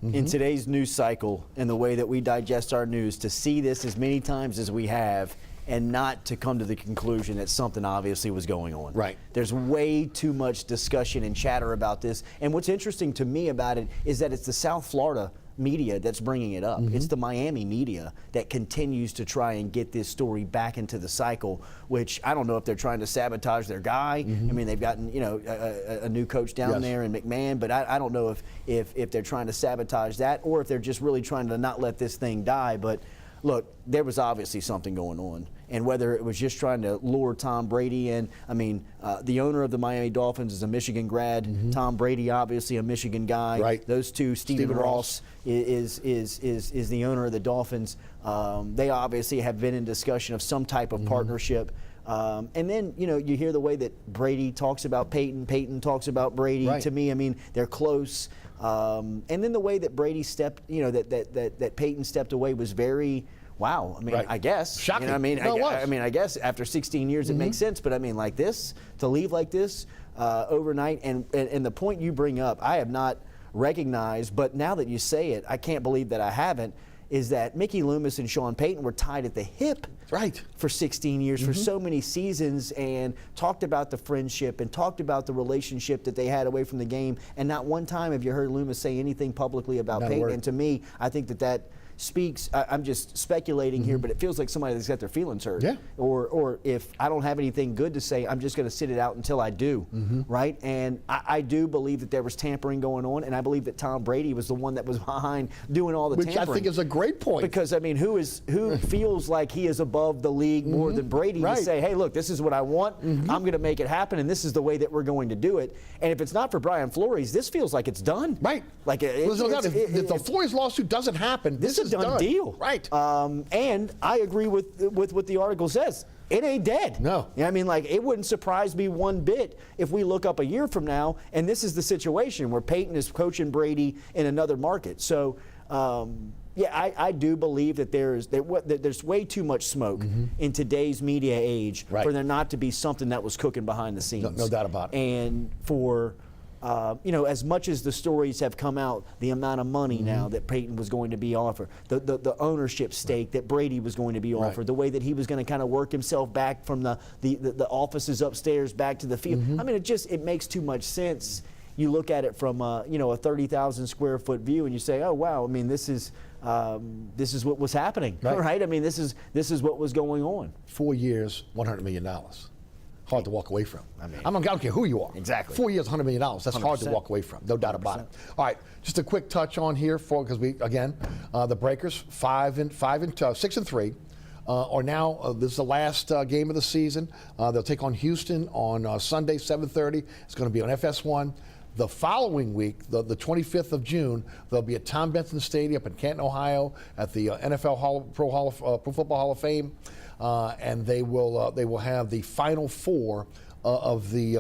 in today's news cycle and the way that we digest our news, to see this as many times as we have and not to come to the conclusion that something obviously was going on. Right. There's way too much discussion and chatter about this. And what's interesting to me about it is that it's the South Florida media that's bringing it up. It's the Miami media that continues to try and get this story back into the cycle, which I don't know if they're trying to sabotage their guy. I mean, they've gotten a new coach down there in McMahon, but I don't know if they're trying to sabotage that or if they're just really trying to not let this thing die. But look, there was obviously something going on. And whether it was just trying to lure Tom Brady in, I mean, the owner of the Miami Dolphins is a Michigan grad. Tom Brady, obviously a Michigan guy. Right. Those two, Stephen Ross is the owner of the Dolphins. They obviously have been in discussion of some type of partnership. And then, you hear the way that Brady talks about Payton, Payton talks about Brady. Right. To me, I mean, they're close. And then the way that Brady stepped, that Payton stepped away was very, wow. I mean, I guess. Shocking. I mean, I guess after 16 years it makes sense. But I mean, like this, to leave like this overnight, and the point you bring up, I have not recognized, but now that you say it, I can't believe that I haven't. is that Mickey Loomis and Sean Payton were tied at the hip for 16 years, for so many seasons, and talked about the friendship and talked about the relationship that they had away from the game. And not one time have you heard Loomis say anything publicly about Payton. And to me, I think that speaks, I'm just speculating here, but it feels like somebody that's got their feelings hurt. Yeah. Or if I don't have anything good to say, I'm just going to sit it out until I do, right? And I do believe that there was tampering going on, and I believe that Tom Brady was the one that was behind doing all the tampering. Which I think is a great point. Because, I mean, who feels like he is above the league more than Brady to say, hey, look, this is what I want, I'm going to make it happen, and this is the way that we're going to do it. And if it's not for Brian Flores, this feels like it's done. Right. Like if the Flores lawsuit doesn't happen, this is done deal. Right. And I agree with what the article says. It ain't dead. No. I mean, like, it wouldn't surprise me one bit if we look up a year from now and this is the situation where Peyton is coaching Brady in another market. So, yeah, I do believe that there's way too much smoke in today's media age for there not to be something that was cooking behind the scenes. No doubt about it. And for as much as the stories have come out, the amount of money now that Peyton was going to be offered, the ownership stake that Brady was going to be offered, the way that he was going to kind of work himself back from the offices upstairs back to the field. I mean, it makes too much sense. You look at it from a 30,000 square foot view, and you say, oh wow, I mean, this is what was happening, right? I mean, this is what was going on. 4 years, $100 million. Hard to walk away from. I don't care who you are. Exactly. 4 years, $100 million. That's 100%. hard to walk away from. No doubt about it. All right, just a quick touch on here because the Breakers 6-3 are now. This is the last game of the season. They'll take on Houston on Sunday, 7:30. It's going to be on FS1. The following week, the 25th of June, they'll be at Tom Benson Stadium in Canton, Ohio, at the NFL Pro Football Hall of Fame. And they will have the Final Four of the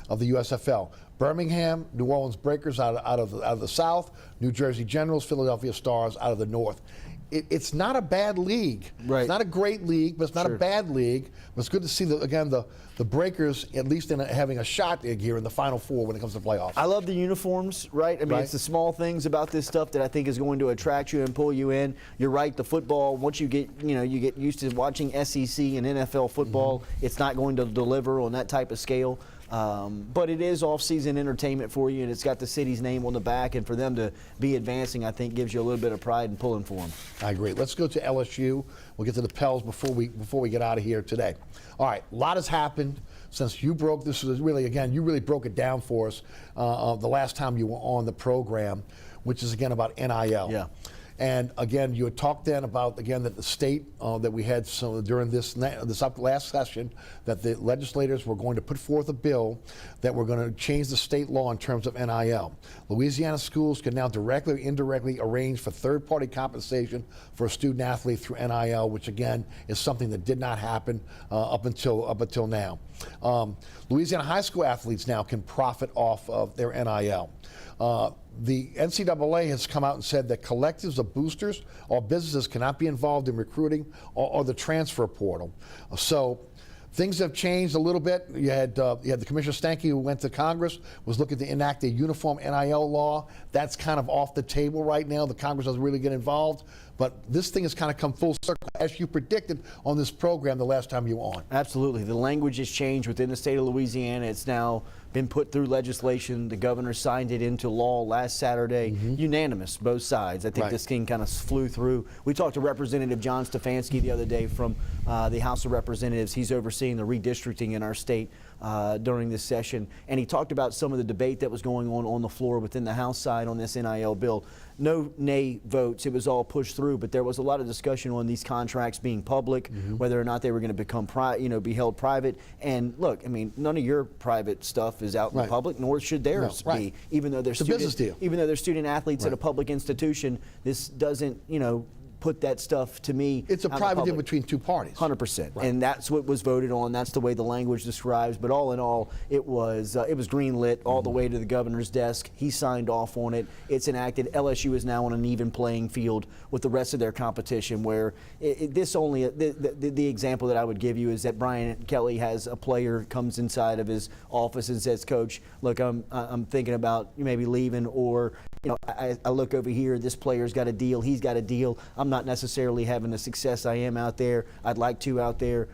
USFL. Birmingham, New Orleans Breakers out of the South, New Jersey Generals, Philadelphia Stars out of the North. It's not a bad league. Right. It's not a great league, but it's not a bad league. But it's good to see the Breakers at least having a shot here in the Final Four when it comes to playoffs. I love the uniforms, right? I mean, it's the small things about this stuff that I think is going to attract you and pull you in. You're right, the football, once you get used to watching SEC and NFL football, it's not going to deliver on that type of scale. But it is off-season entertainment for you, and it's got the city's name on the back, and for them to be advancing, I think, gives you a little bit of pride in pulling for them. I agree. Let's go to LSU. We'll get to the Pels before we get out of here today. All right, a lot has happened since you broke this. You really broke it down for us the last time you were on the program, which is again about NIL. Yeah. And again, you had talked then about that the state that we had during this last session that the legislators were going to put forth a bill that were going to change the state law in terms of NIL. Louisiana schools can now directly or indirectly arrange for third-party compensation for a student athlete through NIL, which again is something that did not happen up until now. Louisiana high school athletes now can profit off of their NIL. The NCAA has come out and said that collectives of boosters or businesses cannot be involved in recruiting or the transfer portal. So things have changed a little bit. You had the Commissioner Stanky, who went to Congress, was looking to enact a uniform NIL law. That's kind of off the table right now. The Congress doesn't really get involved. But this thing has kind of come full circle, as you predicted on this program the last time you were on. Absolutely. The language has changed within the state of Louisiana. It's now been put through legislation. The governor signed it into law last Saturday. Unanimous, both sides. I think this thing kind of flew through. We talked to Representative John Stefanski the other day from the House of Representatives. He's overseeing the redistricting in our state during this session. And he talked about some of the debate that was going on the floor within the House side on this NIL bill. No nay votes. It was all pushed through, but there was a lot of discussion on these contracts being public, whether or not they were going to become be held private. And look, I mean, none of your private stuff is out in the public, nor should theirs be. Even though they're student athletes at a public institution, this doesn't, put that stuff to me. It's a private deal between two parties. 100%. And that's what was voted on. That's the way the language describes. But all in all, it was green-lit all the way to the governor's desk. He signed off on it. It's enacted. LSU is now on an even playing field with the rest of their competition, where the example that I would give you is that Brian Kelly has a player comes inside of his office and says, Coach, look, I'm thinking about maybe leaving, or I look over here, this player's got a deal, he's got a deal. I'm not necessarily having the success I am out there. I'd like to out there.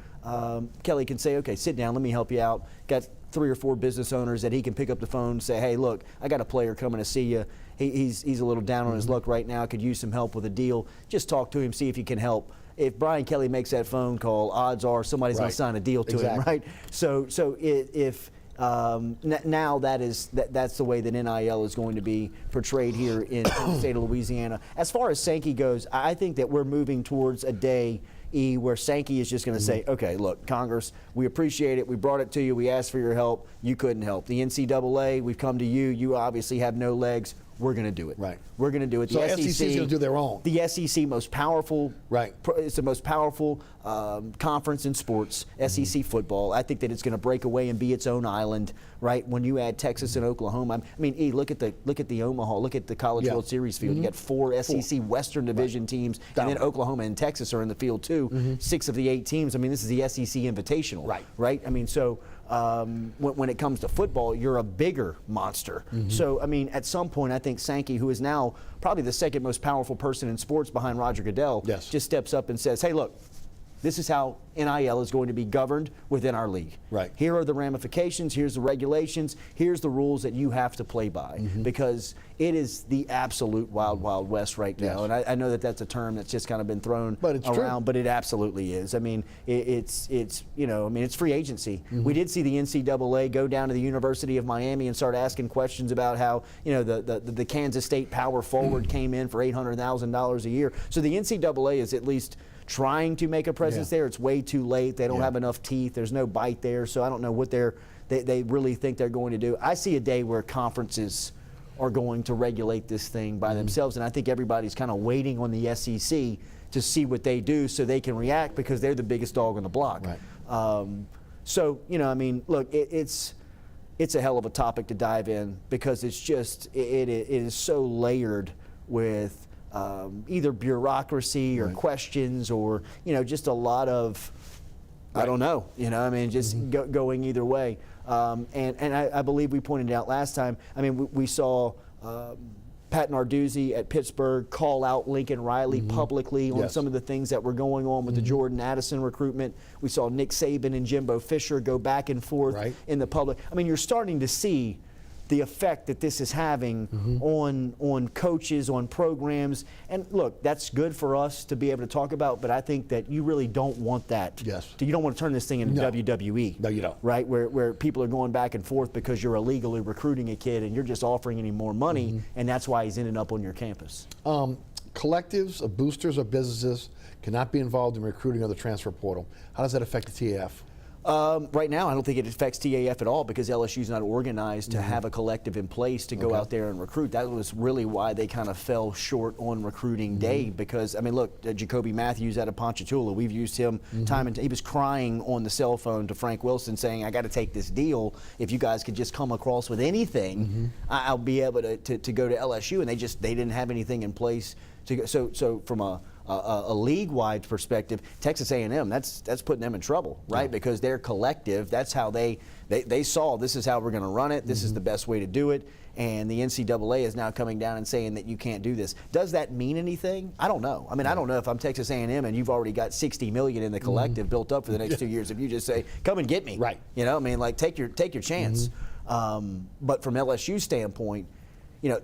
Kelly can say, okay, sit down, let me help you out. Got 3 or 4 business owners that he can pick up the phone and say, hey, look, I got a player coming to see you. He's a little down on his luck right now, could use some help with a deal. Just talk to him, see if he can help. If Brian Kelly makes that phone call, odds are somebody's going to sign a deal to him, right? So if now that's the way that NIL is going to be portrayed here in the state of Louisiana. As far as Sankey goes, I think that we're moving towards a day where Sankey is just going to say, okay, look, Congress, we appreciate it. We brought it to you. We asked for your help. You couldn't help. The NCAA, we've come to you. You obviously have no legs. We're going to do it. Right. We're going to do it. So SEC is going to do their own. The SEC most powerful. Right. It's the most powerful conference in sports. SEC football. I think that it's going to break away and be its own island. Right. When you add Texas and Oklahoma, I mean, look at the Omaha. Look at the College World Series field. You got 4 SEC Western Division teams, and then Oklahoma and Texas are in the field too. 6 of the 8 teams. I mean, this is the SEC Invitational. Right. Right. I mean, so. When it comes to football, you're a bigger monster. So, I mean, at some point, I think Sankey, who is now probably the second most powerful person in sports behind Roger Goodell, just steps up and says, hey, look, this is how NIL is going to be governed within our league. Right. Here are the ramifications. Here's the regulations. Here's the rules that you have to play by, because it is the absolute wild, wild west right now. And I know that that's a term that's just kind of been thrown around, but it absolutely is. I mean, it's free agency. We did see the NCAA go down to the University of Miami and start asking questions about how, the Kansas State power forward came in for $800,000 a year. So the NCAA is at least trying to make a presence there. It's way too late. They don't have enough teeth. There's no bite there. So I don't know what they really think they're going to do. I see a day where conferences are going to regulate this thing by themselves, and I think everybody's kind of waiting on the SEC to see what they do so they can react, because they're the biggest dog on the block. Right. So, I mean, look, it's a hell of a topic to dive in, because it's just, it is so layered with either bureaucracy or questions, or just a lot of I don't know, I mean, just going either way. And I believe we pointed out last time, I mean, we saw Pat Narduzzi at Pittsburgh call out Lincoln Riley publicly on some of the things that were going on with the Jordan Addison recruitment. We saw Nick Saban and Jimbo Fisher go back and forth in the public. I mean, you're starting to see the effect that this is having on coaches, on programs. And look, that's good for us to be able to talk about, but I think that you really don't want that. You don't want to turn this thing into WWE. No, you don't. Right, where people are going back and forth because you're illegally recruiting a kid and you're just offering him more money, and that's why he's ending up on your campus. Collectives of boosters or businesses cannot be involved in recruiting or the transfer portal. How does that affect the TAF? Right now, I don't think it affects TAF at all, because LSU's not organized to have a collective in place to go out there and recruit. That was really why they kind of fell short on recruiting day, because, I mean, look, Jacoby Matthews out of Ponchatoula, we've used him time and he was crying on the cell phone to Frank Wilson saying, I got to take this deal. If you guys could just come across with anything, I'll be able to go to LSU. And they didn't have anything in place to go. So from a league-wide perspective, Texas A&M, that's putting them in trouble, right? Because they're collective. That's how they saw, this is how we're going to run it. This is the best way to do it. And the NCAA is now coming down and saying that you can't do this. Does that mean anything? I don't know. I mean, I don't know if I'm Texas A&M and you've already got $60 million in the collective built up for the next 2 years. If you just say, come and get me, right? I mean, like, take your chance. But from LSU's standpoint,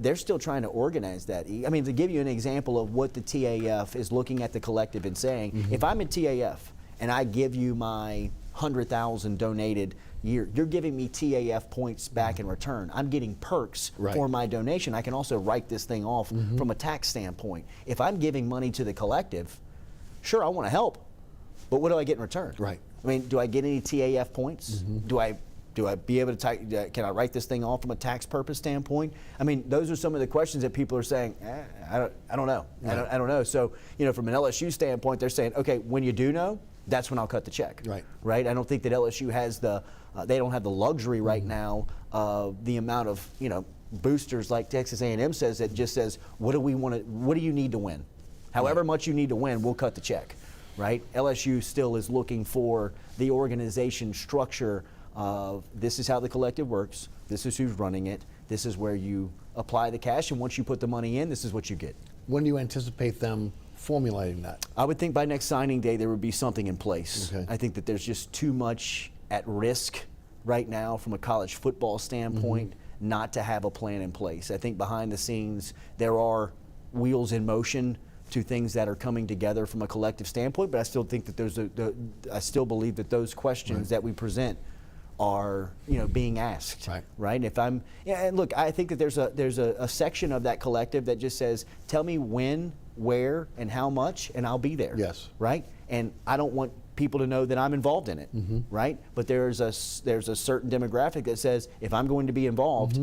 they're still trying to organize that. I mean, to give you an example of what the TAF is looking at the collective and saying, if I'm in TAF and I give you my 100,000 donated year, you're giving me TAF points back in return. I'm getting perks for my donation. I can also write this thing off from a tax standpoint. If I'm giving money to the collective, sure, I want to help, but what do I get in return? Right. I mean, do I get any TAF points? Do I be able to, can I write this thing off from a tax purpose standpoint? I mean, those are some of the questions that people are saying, I don't know. I don't know. So, from an LSU standpoint, they're saying, okay, when you do know, that's when I'll cut the check. Right? I don't think that LSU has they don't have the luxury right now of the amount of, boosters like Texas A&M says, that just says, what do you need to win? However much you need to win, we'll cut the check. Right? LSU still is looking for the organization structure of, this is how the collective works, this is who's running it, this is where you apply the cash, and once you put the money in, this is what you get. When do you anticipate them formulating that? I would think by next signing day there would be something in place. Okay. I think that there's just too much at risk right now from a college football standpoint not to have a plan in place. I think behind the scenes there are wheels in motion to things that are coming together from a collective standpoint, but I still think that I still believe that those questions that we present are being asked, right? If I'm and look, I think that there's a section of that collective that just says, tell me when, where, and how much, and I'll be there. Yes. Right. And I don't want people to know that I'm involved in it, right? But there's a certain demographic that says, if I'm going to be involved,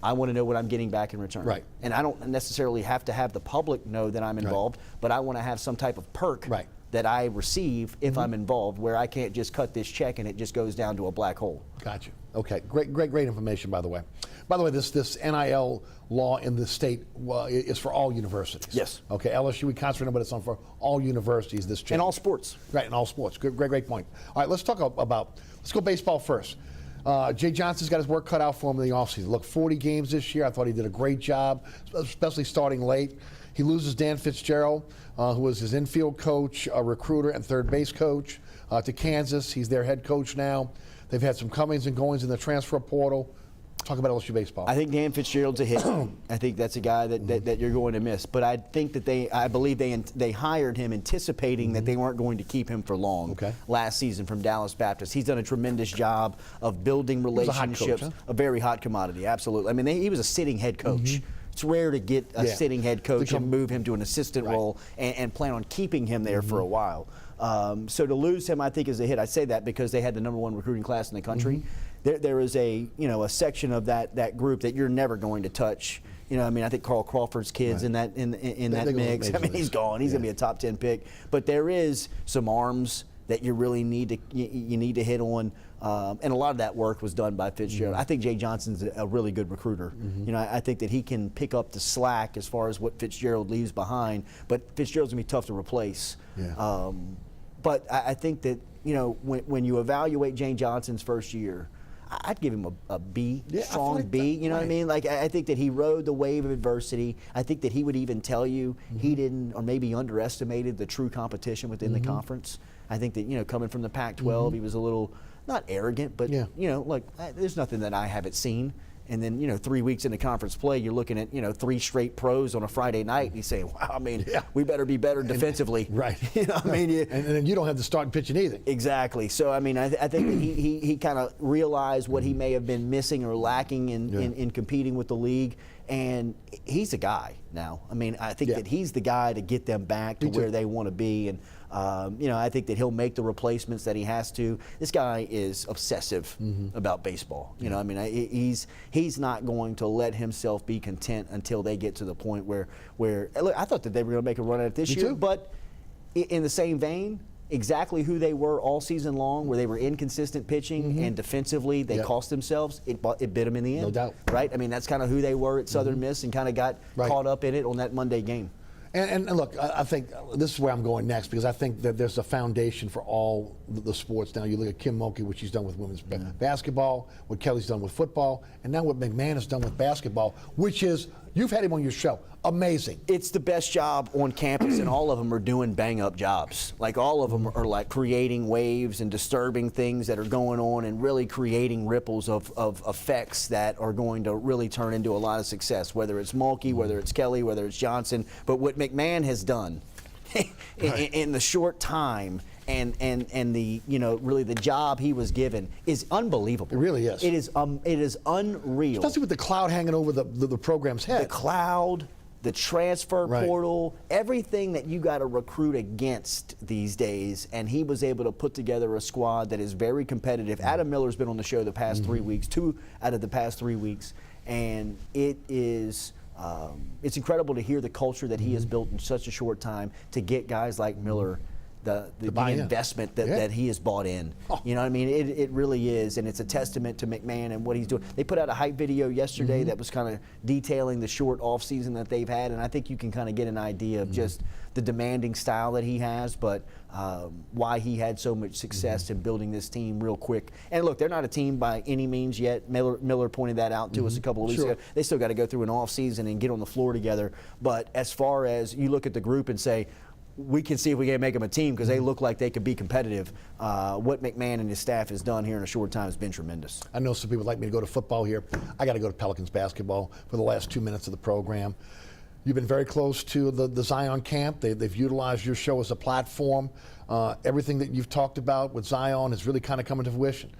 I want to know what I'm getting back in return. Right. And I don't necessarily have to have the public know that I'm involved, but I want to have some type of perk that I receive if I'm involved, where I can't just cut this check and it just goes down to a black hole. Gotcha. Okay. Great information, by the way. By the way, this NIL law in the state is for all universities. Yes. Okay. LSU, we concentrate, but it's on for all universities. This change. And all sports. Right. In all sports. Great point. All right. Let's talk about. Let's go baseball first. Jay Johnson's got his work cut out for him in the offseason. Look, 40 games this year. I thought he did a great job, especially starting late. He loses Dan Fitzgerald, who was his infield coach, recruiter, and third base coach, to Kansas. He's their head coach now. They've had some comings and goings in the transfer portal. Talk about LSU baseball. I think Dan Fitzgerald's a hit. I think that's a guy that you're going to miss. But I think that I believe they hired him anticipating that they weren't going to keep him for long. Last season from Dallas Baptist, he's done a tremendous job of building relationships. A hot coach, a very hot commodity, absolutely. I mean, he was a sitting head coach. It's rare to get a sitting head coach and move him to an assistant role and plan on keeping him there for a while. So to lose him, I think, is a hit. I say that because they had the #1 recruiting class in the country. There is a section of that group that you're never going to touch. I mean, I think Carl Crawford's kids in that mix. I mean, he's gone. He's going to be a top 10 pick. But there is some arms that you really need to hit on. And a lot of that work was done by Fitzgerald. I think Jay Johnson's a really good recruiter. I think that he can pick up the slack as far as what Fitzgerald leaves behind. But Fitzgerald's going to be tough to replace. But I think that when you evaluate Jay Johnson's first year, I'd give him a B, strong B. You know what I mean? Like, I think that he rode the wave of adversity. I think that he would even tell you he didn't, or maybe underestimated the true competition within the conference. I think that coming from the Pac-12, he was a little not arrogant, but like, there's nothing that I haven't seen. And then 3 weeks into conference play, you're looking at 3 straight pros on a Friday night, and you say, wow, I mean, we better be better defensively. Right. I mean, and then you don't have to start pitching either. Exactly. So I mean, I think that he kind of realized what he may have been missing or lacking in competing with the league, and he's a guy now. I mean, I think that he's the guy to get them back to where they want to be, and I think that he'll make the replacements that he has to. This guy is obsessive about baseball. I mean, he's not going to let himself be content until they get to the point where look, I thought that they were going to make a run at it this year, but in the same vein, exactly who they were all season long, where they were inconsistent pitching and defensively they cost themselves. It bit them in the end. No doubt. Right? I mean, that's kind of who they were at Southern Miss, and kind of got caught up in it on that Monday game. And look, I think this is where I'm going next, because I think that there's a foundation for all the sports now. You look at Kim Mulkey, what she's done with women's basketball, what Kelly's done with football, and now what McMahon has done with basketball, which is, you've had him on your show, amazing. It's the best job on campus, and all of them are doing bang-up jobs. Like, all of them are like creating waves and disturbing things that are going on, and really creating ripples of effects that are going to really turn into a lot of success, whether it's Mulkey, whether it's Kelly, whether it's Johnson. But what McMahon has done in the short time and the really the job he was given is unbelievable. It really is. It is unreal. Especially with the cloud hanging over the program's head. The cloud, the transfer portal, everything that you got to recruit against these days, and he was able to put together a squad that is very competitive. Adam Miller's been on the show the past 3 weeks, 2 out of the past 3 weeks, and it is. It's incredible to hear the culture that he has built in such a short time, to get guys like Miller the buy-in. investment that he has bought in. You know what I mean? It really is, and it's a testament to McMahon and what he's doing. They put out a hype video yesterday that was kind of detailing the short off season that they've had, and I think you can kind of get an idea of just the demanding style that he has, but why he had so much success in building this team real quick. And look, they're not a team by any means yet. Miller pointed that out to us a couple of weeks ago. They still got to go through an off season and get on the floor together. But as far as you look at the group and say, we can see if we can make them a team because they look like they could be competitive. What McMahon and his staff has done here in a short time has been tremendous. I know some people like me to go to football here. I got to go to Pelicans basketball for the last 2 minutes of the program. You've been very close to the Zion camp. They've utilized your show as a platform. Everything that you've talked about with Zion is really kind of coming to fruition.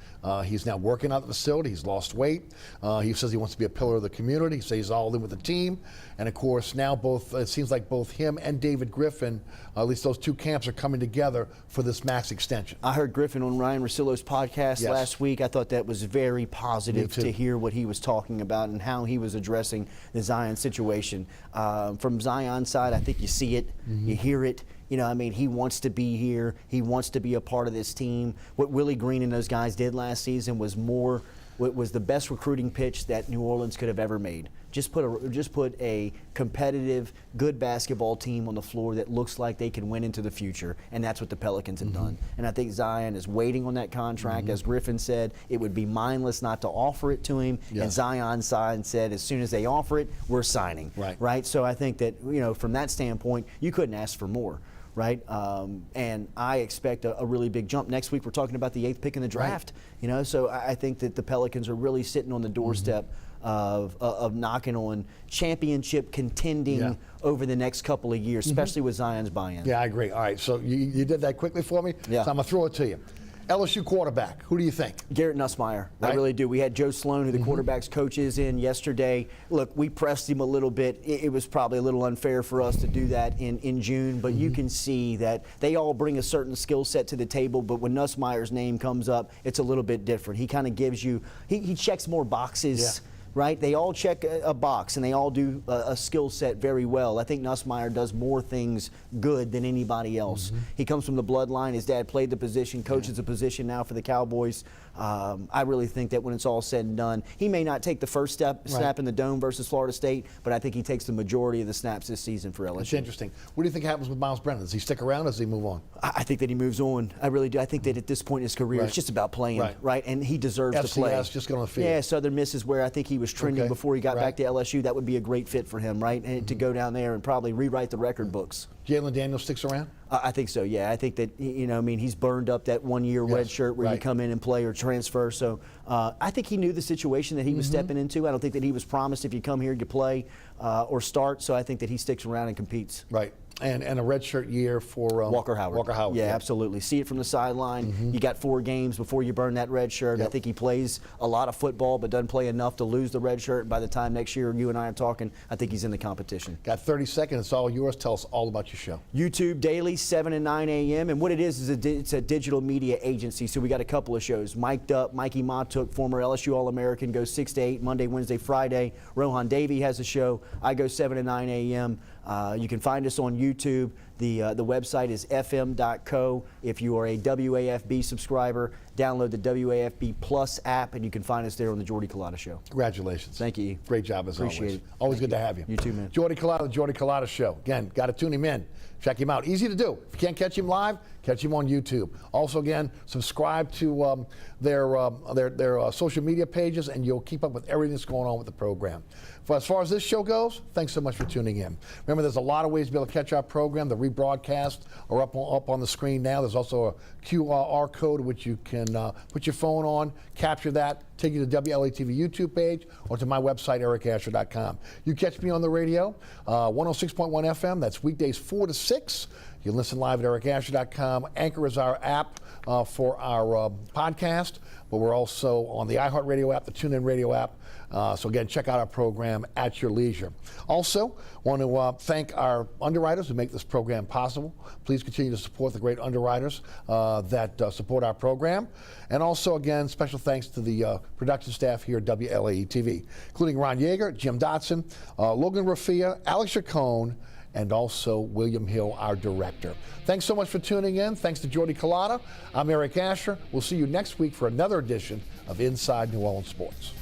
He's now working out the facility. He's lost weight. He says he wants to be a pillar of the community. He says he's all in with the team. And, of course, now it seems like both him and David Griffin, at least those two camps, are coming together for this max extension. I heard Griffin on Ryan Russillo's podcast last week. I thought that was very positive to hear what he was talking about and how he was addressing the Zion situation. From Zion's side, I think you see it, you hear it. You know, I mean, he wants to be here. He wants to be a part of this team. What Willie Green and those guys did last season was the best recruiting pitch that New Orleans could have ever made. Just put a competitive, good basketball team on the floor that looks like they can win into the future, and that's what the Pelicans have done. And I think Zion is waiting on that contract. As Griffin said, it would be mindless not to offer it to him. And Zion's side said, as soon as they offer it, we're signing. Right? So I think that, you know, from that standpoint, you couldn't ask for more. Right, and I expect a really big jump. Next week we're talking about the 8th pick in the draft. You know, so I think that the Pelicans are really sitting on the doorstep of knocking on championship contending over the next couple of years, especially with Zion's buy-in. Yeah, I agree. All right, so you did that quickly for me. So I'm gonna throw it to you. LSU quarterback, who do you think? Garrett Nussmeier. I really do. We had Joe Sloan, who the quarterback's coach is, in yesterday. Look, we pressed him a little bit. It was probably a little unfair for us to do that in June, but you can see that they all bring a certain skill set to the table, but when Nussmeier's name comes up, it's a little bit different. He kind of gives you, he checks more boxes. Right? They all check a box, and they all do a skill set very well. I think Nussmeier does more things good than anybody else. He comes from the bloodline. His dad played the position, coaches the position now for the Cowboys. I really think that when it's all said and done, he may not take the first snap in the Dome versus Florida State, but I think he takes the majority of the snaps this season for LSU. It's interesting. What do you think happens with Miles Brennan? Does he stick around or does he move on? I think that he moves on. I really do. I think that at this point in his career, it's just about playing, right? And he deserves to play. FCS, just going to field. Yeah, Southern Miss is where I think he was trending before he got back to LSU. That would be a great fit for him, right? And to go down there and probably rewrite the record books. Jalen Daniels sticks around? I think so, yeah. I think that, you know, I mean, he's burned up that 1 year red shirt where you come in and play or transfer. So I think he knew the situation that he was stepping into. I don't think that he was promised if you come here, you play or start. So I think that he sticks around and competes. Right. And a redshirt year for Walker Howard. Walker Howard. Yeah, absolutely. See it from the sideline. You got 4 games before you burn that red shirt. I think he plays a lot of football, but doesn't play enough to lose the red shirt. By the time next year you and I are talking, I think he's in the competition. Got 30 seconds. It's all yours. Tell us all about your show. YouTube daily, 7 and 9 a.m. And what it is it's a digital media agency. So we got a couple of shows. Mic'd Up, Mikey Matuk, former LSU All-American, goes 6 to 8, Monday, Wednesday, Friday. Rohan Davey has a show. I go 7 to 9 a.m. You can find us on YouTube. The website is fm.co. If you are a WAFB subscriber, download the WAFB Plus app, and you can find us there on the Jordy Culotta Show. Congratulations. Thank you. Great job as always. Appreciate it. Always good to have you. You too, man. Jordy Culotta, the Jordy Culotta Show. Again, got to tune him in. Check him out. Easy to do. If you can't catch him live, catch him on YouTube. Also, again, subscribe to their social media pages, and you'll keep up with everything that's going on with the program. As far as this show goes, thanks so much for tuning in. Remember, there's a lot of ways to be able to catch our program. The rebroadcasts are up on the screen now. There's also a QR code which you can put your phone on, capture that, take you to the WLAE-TV YouTube page or to my website, ericasher.com. You catch me on the radio, 106.1 FM. That's weekdays 4 to 6. You can listen live at ericasher.com. Anchor is our app for our podcast, but we're also on the iHeartRadio app, the TuneIn Radio app. So again, check out our program at your leisure. Also, want to thank our underwriters who make this program possible. Please continue to support the great underwriters that support our program. And also, again, special thanks to the production staff here at WLAE-TV, including Ron Yeager, Jim Dotson, Logan Rafia, Alex Chacon, and also William Hill, our director. Thanks so much for tuning in. Thanks to Jordy Culotta. I'm Eric Asher. We'll see you next week for another edition of Inside New Orleans Sports.